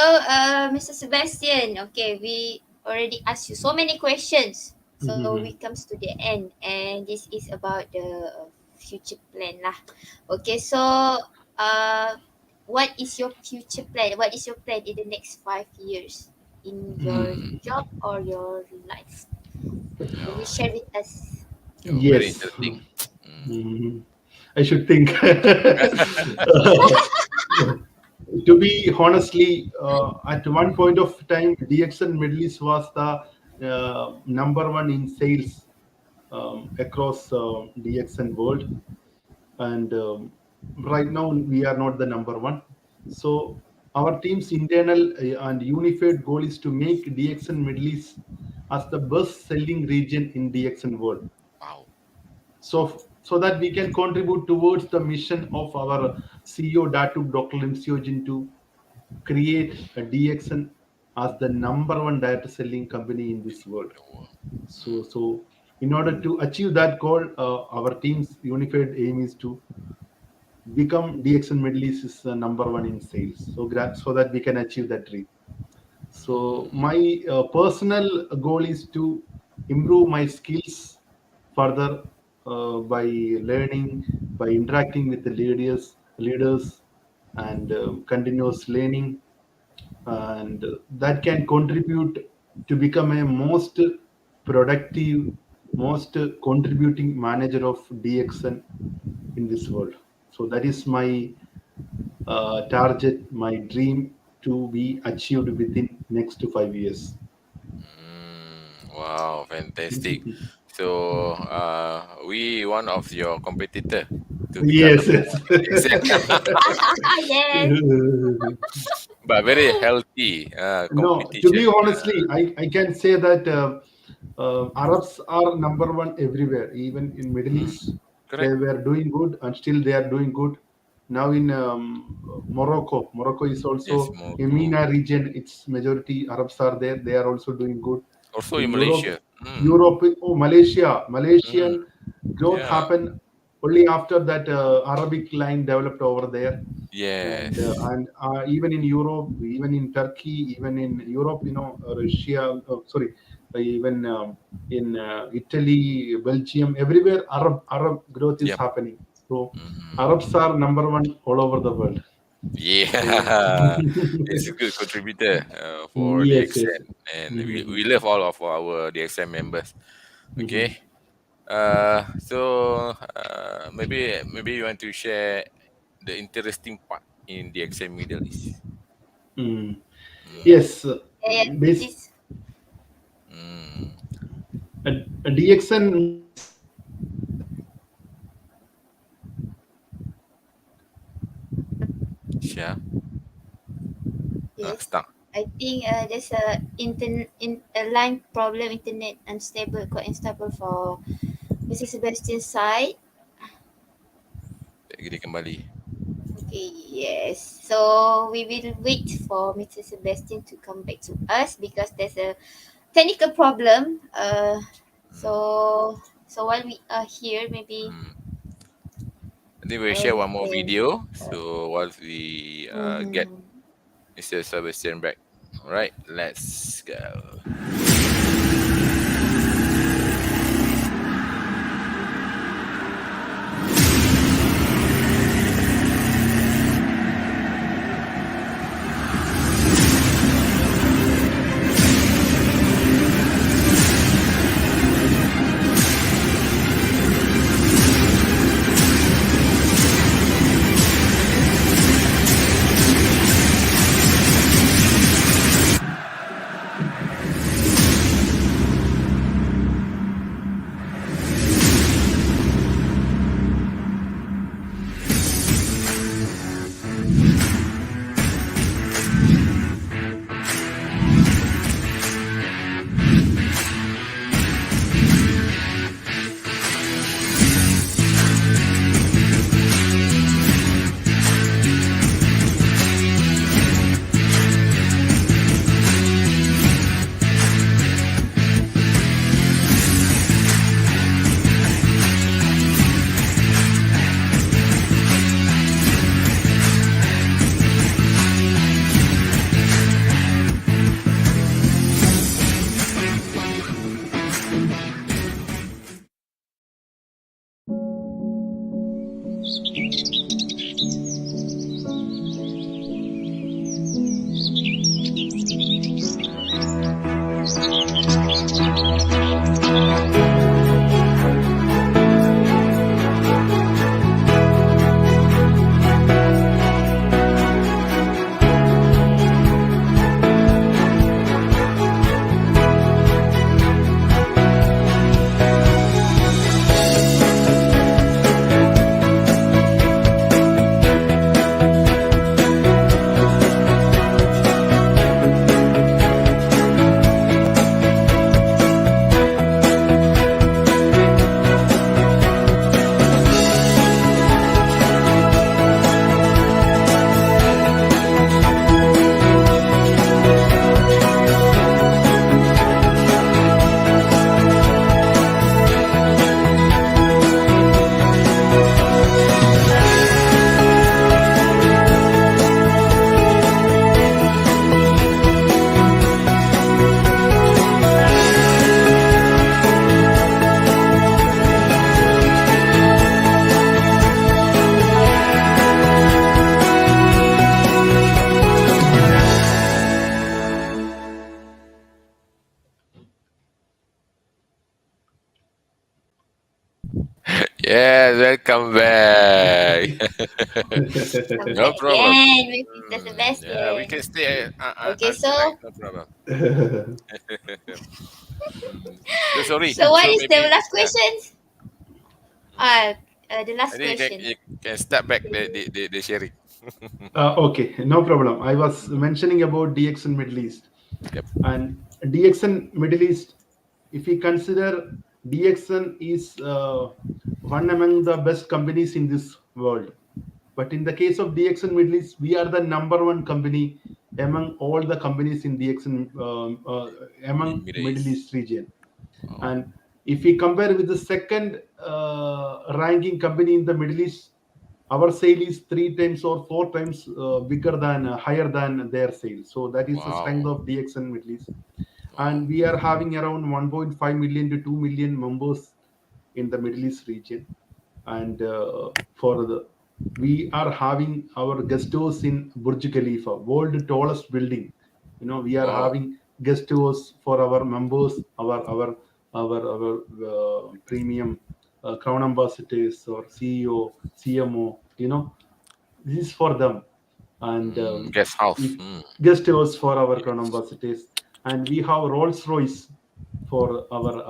Mr. Sebastian, okay, we already asked you so many questions. So we comes to the end, and this is about the future plan lah. Okay, so what is your future plan? What is your plan in the next 5 years in your Hmm. job or your life? Can you Oh, share with us? very Yes. interesting. I should think. To be honestly, at one point of time, DXN Middle East was the number one in sales across DXN world, and right now we are not the number one. So our team's internal and unified goal is to make DXN Middle East as the best selling region in DXN world. Wow. So that we can contribute towards the mission of our CEO Datu Dr. Limsiojin to create a DXN as the number one direct selling company in this world. The world. So In order to achieve that goal, our team's unified aim is to become DXN Middle East is number one in sales. So, so that we can achieve that dream. So my personal goal is to improve my skills further by learning, by interacting with the leaders, and continuous learning, and that can contribute to become a most productive, most contributing manager of DXN in this world. So that is my target, my dream to be achieved within next 5 years. Wow, fantastic. So, we one of your competitor to become Yes, number yes. one in the exam, Yes. but very healthy No, to be competition. honestly, I can say that Arabs are number one everywhere, even in Middle Mm, East. They correct. were doing good, and still they are doing good. Now in Morocco, Morocco is Yes, also in Morocco. MENA region. Its majority Arabs are there. They are also doing good. Also In in Europe, Malaysia. Europe, oh Malaysia, Mm, Malaysian growth yeah. happened only after that Arabic line developed over there. and uh, Yes. and even in Europe, even in Turkey, even in Europe, Russia, sorry, even in Italy, Belgium, everywhere Arab growth is Yep. happening. So Mm, Arabs are number one all over the world. So yeah. It's a good contributor for the yes, yes. exam, and we Mhm. love all of our the exam members. Okay. Mhm. Maybe you want to share the interesting part in the exam Middle East. Mm. Mm, Yes, Yeah, yeah. base Please. mm, a DXN Middle East is Share. Yes. Start. I think there's a line problem, internet unstable, quite unstable for Mr. Sebastian's side. Jadi kembali. Okay, yes. So we will wait for Mr. Sebastian to come back to us because there's a technical problem. Mm, So while we are here, maybe mm. I think we'll share we one more can. video. So once we get Mm-hmm. Mr. Sebastian back. All right, let's go. Yeah, welcome back. Come No back problem. again with Mr. Yeah, we Sebastian. can stay Okay, until night. so No problem. Mm. So sorry. so what So is the maybe last yeah. questions? Mm. The I last think question. you can start back the sharing. Okay, no problem. I was mentioning about DXN Middle East. Yep. And DXN Middle East, if we consider DXN is one among the best companies in this world. But in the case of DXN Middle East, we are the number one company among all the companies in DXN among In Middle Middle East. East region. Oh. And if we compare with the second ranking company in the Middle East, our sale is three times or four times bigger than higher than their sale. So that is the strength Wow. of DXN Middle East. Wow. And we are having around 1.5 million to 2 million members in the Middle East region. And for the we are having our guest house in Burj Khalifa, world tallest building. We are Wow. having guest house for our members, our premium crown ambassadors or CEO, CMO. This is for them. And Guest house. if guest house for our crown ambassadors, and we have Rolls Royce for our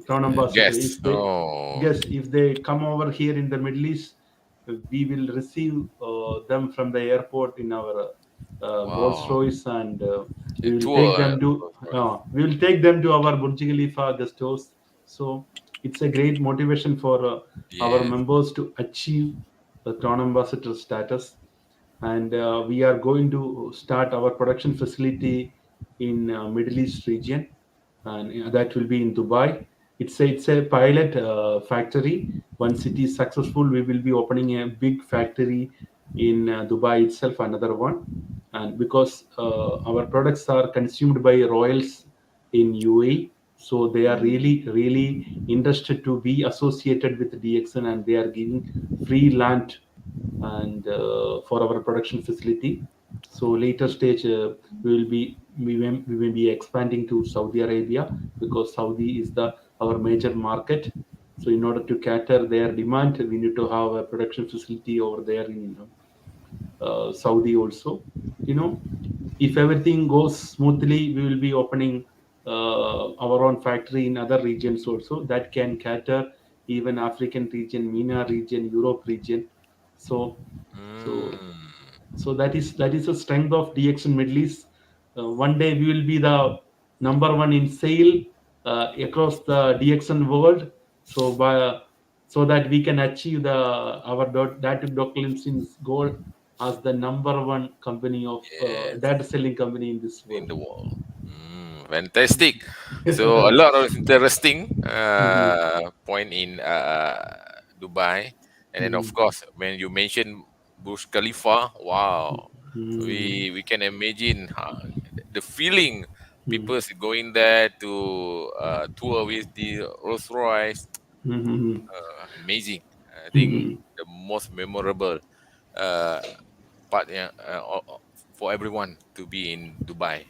crown ambassador. Guest. If they Oh. guest, if they come over here in the Middle East, we will receive them from the airport in our Rolls Wow. Royce, and A we will take tour. them to our Burj Khalifa guest house. So it's a great motivation for our Yes. members to achieve the crown ambassador status. And we are going to start our production facility in Middle East region, and that will be in Dubai. It's a pilot factory. Once it is successful, we will be opening a big factory in Dubai itself, another one. And because our products are consumed by royals in UAE, so they are really really interested to be associated with DXN, and they are giving free land and for our production facility. So later stage, we will be expanding to Saudi Arabia, because Saudi is the our major market. So in order to cater their demand, we need to have a production facility over there in Saudi also. You know, if everything goes smoothly, we will be opening our own factory in other regions also that can cater even African region, MENA region, Europe region. So so Mm. that is the strength of DXN Middle East. One day we will be the number one in sale across the DXN world. So so that we can achieve our Dr. Limson's goal as the number one company of Yes. data selling company in this In world. the world. Fantastic. So a lot of interesting Mhm. point in Dubai, and then of Mhm. course when you mention Burj Khalifa, wow, Mhm. we can imagine the feeling Mhm. people going there to tour with the Rolls Royce. Mhm. Amazing. I think Mhm. the most memorable uh, part, yeah, for everyone to be in Dubai,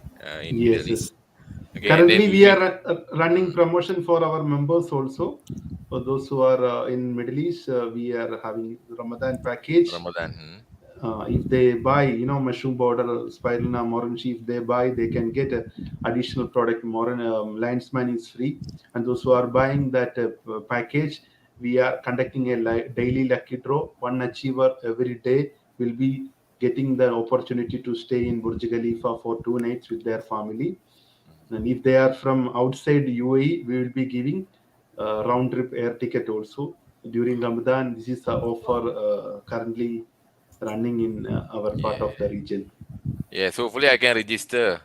in Middle Yes, yes. East. Okay, and then Currently, we moving. are running Mm, promotion for our members also. For those who are in Middle East, we are having Ramadan package. Ramadan. If they buy, mushroom powder, spirulina, moranchi, if they buy, they can get a additional product. Moran Landsman is free, and those who are buying that package, we are conducting a daily lucky draw. One achiever every day will be getting the opportunity to stay in Burj Khalifa for 2 nights with their family. And if they are from outside UAE, we will be giving round trip air ticket also during Ramadan. This is the offer currently running in our part of Yeah. the region. Yes, hopefully I can register.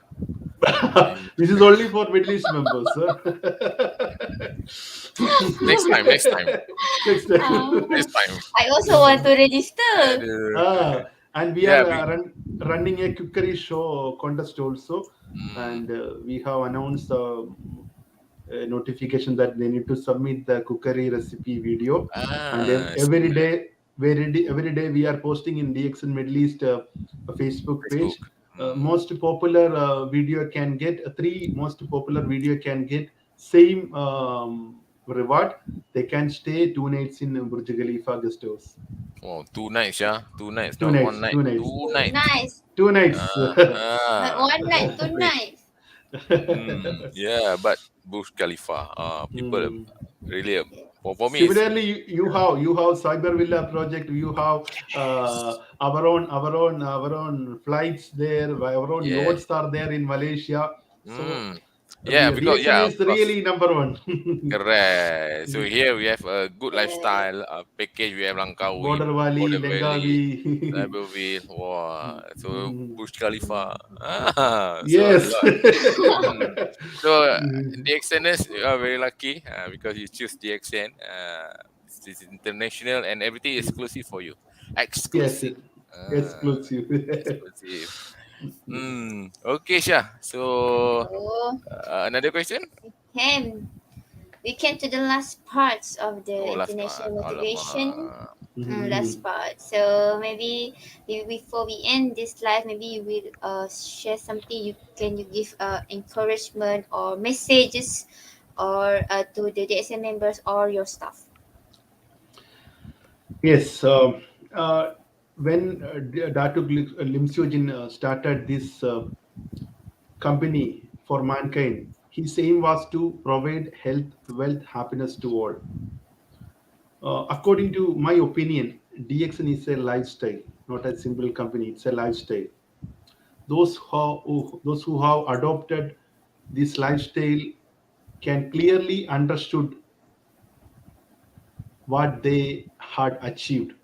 And This is only for Middle East members, sir. next time, next time, Next next time. time. I also want to register. Aduh. Ah, and we are Yeah, running a cookery show contest also, mm, and we have announced a notification that they need to submit the cookery recipe video, and so every day, every day we are posting in DXN Middle East Facebook Facebook. page. Most popular video can get same reward, they can stay 2 nights in Burj Khalifa guest house. Oh, 2 nights, yeah. 2 nights, Two not one nights, night. two nights, Two Too nights. nice. 2 nights. Not Ah, one night, too complete. nice. Yeah, but Burj Khalifa, people Hmm. really, for me, it's, Similarly, you have Cyber Villa project. You have our own flights there. Our own yeah. yachts are there in Malaysia. So Mm, yeah, because, DXN yeah, of is course. really number one. Correct. So here we have a good Yes. lifestyle package. We have Langkawi, Border Valley, Border Valley, Lengavi. Cyberville. Wow. So Mm. Burj Khalifa. Ah, so a Yes. lot. Mm. So the extenders, you are very lucky because you choose the DXN. This is international and everything is exclusive for you. Yes, Exclusive. Ah, exclusive. exclusive. Okay, Shah. So So, another question? him. We came to the last parts of Oh, the last part. international motivation. Alamak. Last Mhm. part. So maybe before we end this live, maybe you will share something. You give encouragement or messages or to the DSM members or your staff. Yes, uh, when Datuk Limsojin started this company for mankind, his aim was to provide health, wealth, happiness to all. According to my opinion, DXN is a lifestyle, not a simple company. It's a lifestyle. Those who have adopted this lifestyle can clearly understood what they had achieved,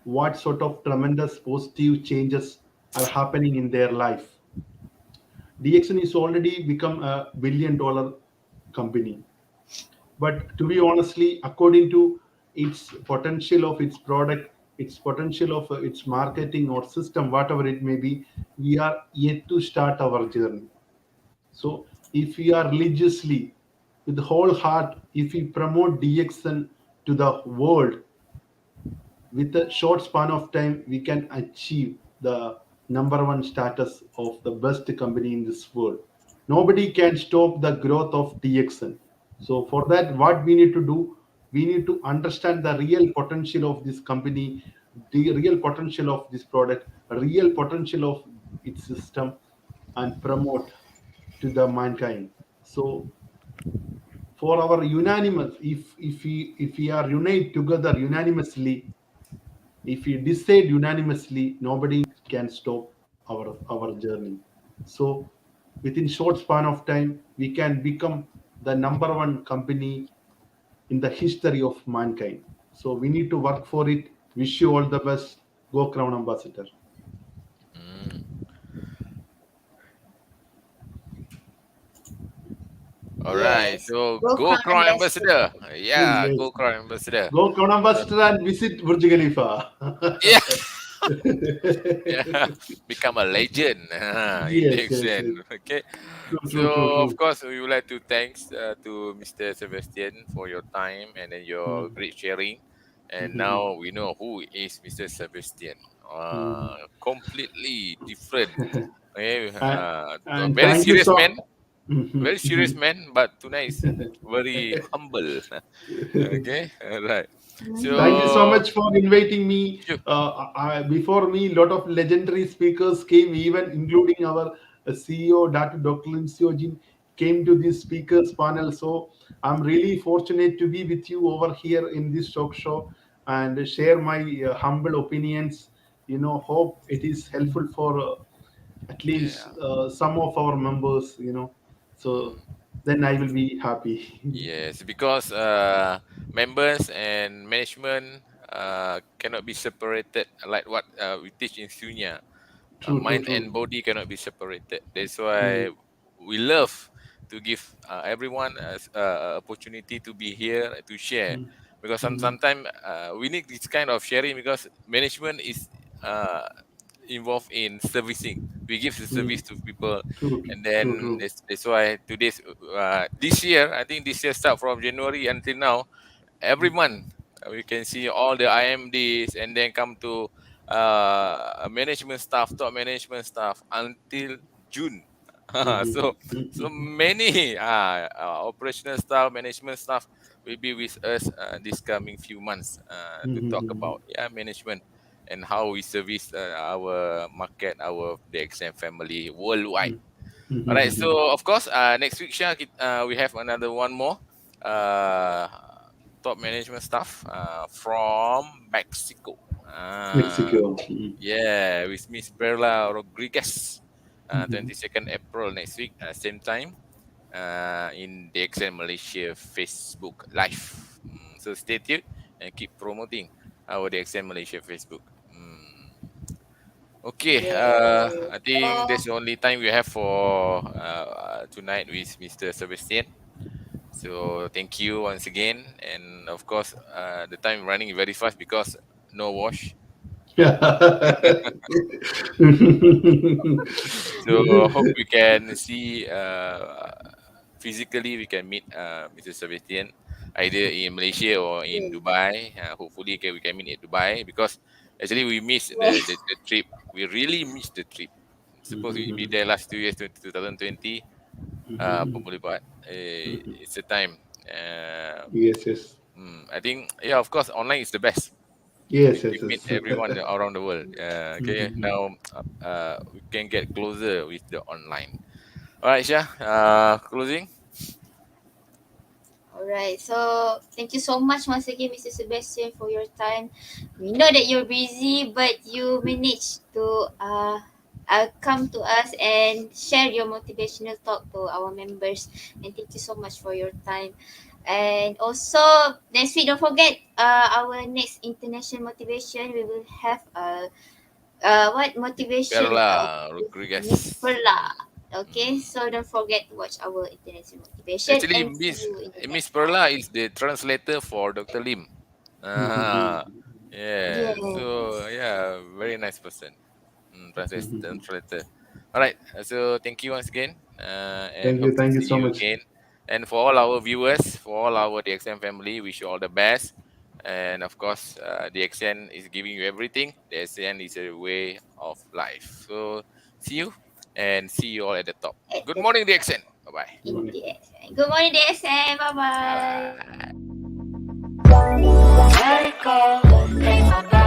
what sort of tremendous positive changes are happening in their life. DXN is already become a billion-dollar company, but to be honestly, according to its potential of its product, its potential of its marketing or system, whatever it may be, we are yet to start our journey. So if we are religiously, with the whole heart, if we promote DXN to the world, with a short span of time, we can achieve the number one status of the best company in this world. Nobody can stop the growth of DXN. So for that, what we need to do, we need to understand the real potential of this company, the real potential of this product, real potential of its system, and promote to the mankind. So for our unanimous, if we are unite together unanimously, if we decide unanimously, nobody can stop our journey. So within short span of time, we can become the number one company in the history of mankind. So we need to work for it. Wish you all the best. Go Crown Ambassador. Mm. All right. Yes. So Go go Crown Crown Ambassador. Ambassador. Yeah, Yes. go Crown Ambassador. Go Crown Ambassador and visit Burj Khalifa. Yeah, yeah. Become a legend in the Yes, yes, yes. extent. Okay. True, So true, true, of true. course we would like to thanks to Mr. Sebastian for your time and then your Mm. great sharing. And Mhm. now we know who is Mr. Sebastian. Mhm. Completely different. Okay, And, a and very thank you serious so. man. Very serious man, but tonight is very humble. Okay, all right. Thank you so So, much for inviting me. sure. Before me, a lot of legendary speakers came, even including our CEO, Dr. Lim Seojin, came to this speakers panel. So I'm really fortunate to be with you over here in this talk show and share my humble opinions. Hope it is helpful for at least Yeah. some of our members. So Mm. then I will be happy. Yes, because members and management cannot be separated like what we teach in Sunya. True, true, Mind true. and body cannot be separated. That's Mm, why we love to give everyone opportunity to be here to share. mm, Because mm, sometimes we need this kind of sharing because management is uh, involved in servicing. We give the mm. service to people, True, and true, then true. that's why today's this year, I think this year start from January until now, every month we can see all the IMDs and then come to management staff, top management staff until June. Mhm, so mhm, so many operational staff, management staff will be with us this coming few months to talk about management and how we service our market, our DXN family worldwide. All right. So of course, next week, Shah, we have another one more uh, top management staff from Mexico. Mexico. Yeah, with Miss Perla Rodriguez. 22nd April next week, same time, in DXN Malaysia Facebook Live. So stay tuned and keep promoting our DXN Malaysia Facebook. Okay, Yes. I think So that's the only time we have for tonight with Mr. Sebastian. So thank you once again, and of course, the time running very fast because no wash. So hope we can see physically we can meet Mr. Sebastian either in Malaysia or in yes. Dubai. Hopefully we can meet at Dubai because actually we missed Yes. the trip. We really missed the trip. Supposed we be there last 2 years, 2020. Apa boleh buat? It's a time. Yes, yes. I think yeah, of course, online is the best. We Yes, can yes, meet yes. everyone around the world. Okay, now we can get closer with the online. All right, Shah. Closing. Alright, so thank you so much once again, Mr. Sebastian, for your time. We know that you're busy, but you managed to come to us and share your motivational talk to our members. And thank you so much for your time. And also, next week, don't forget our next international motivation. We will have what motivation Perla with Miss Rodriguez. Perla. Okay, Mm. so don't forget to watch our international motivation Actually, and see you in the Miss next one. Perla is the translator for Dr. Lim. Ah, yeah. So Yes. yeah, very nice person. Translator. All right. So thank you once again, and hope to Thank you see so you much. again. And for all our viewers, for all our DXN family, wish you all the best. And of course, DXN is giving you everything. DXN is a way of life. So see you and see you all at the top. At Good the morning, DXN. Bye bye. Good in morning. DXN. Good morning, DXN. Bye Bye bye. bye. Let it go, let it go.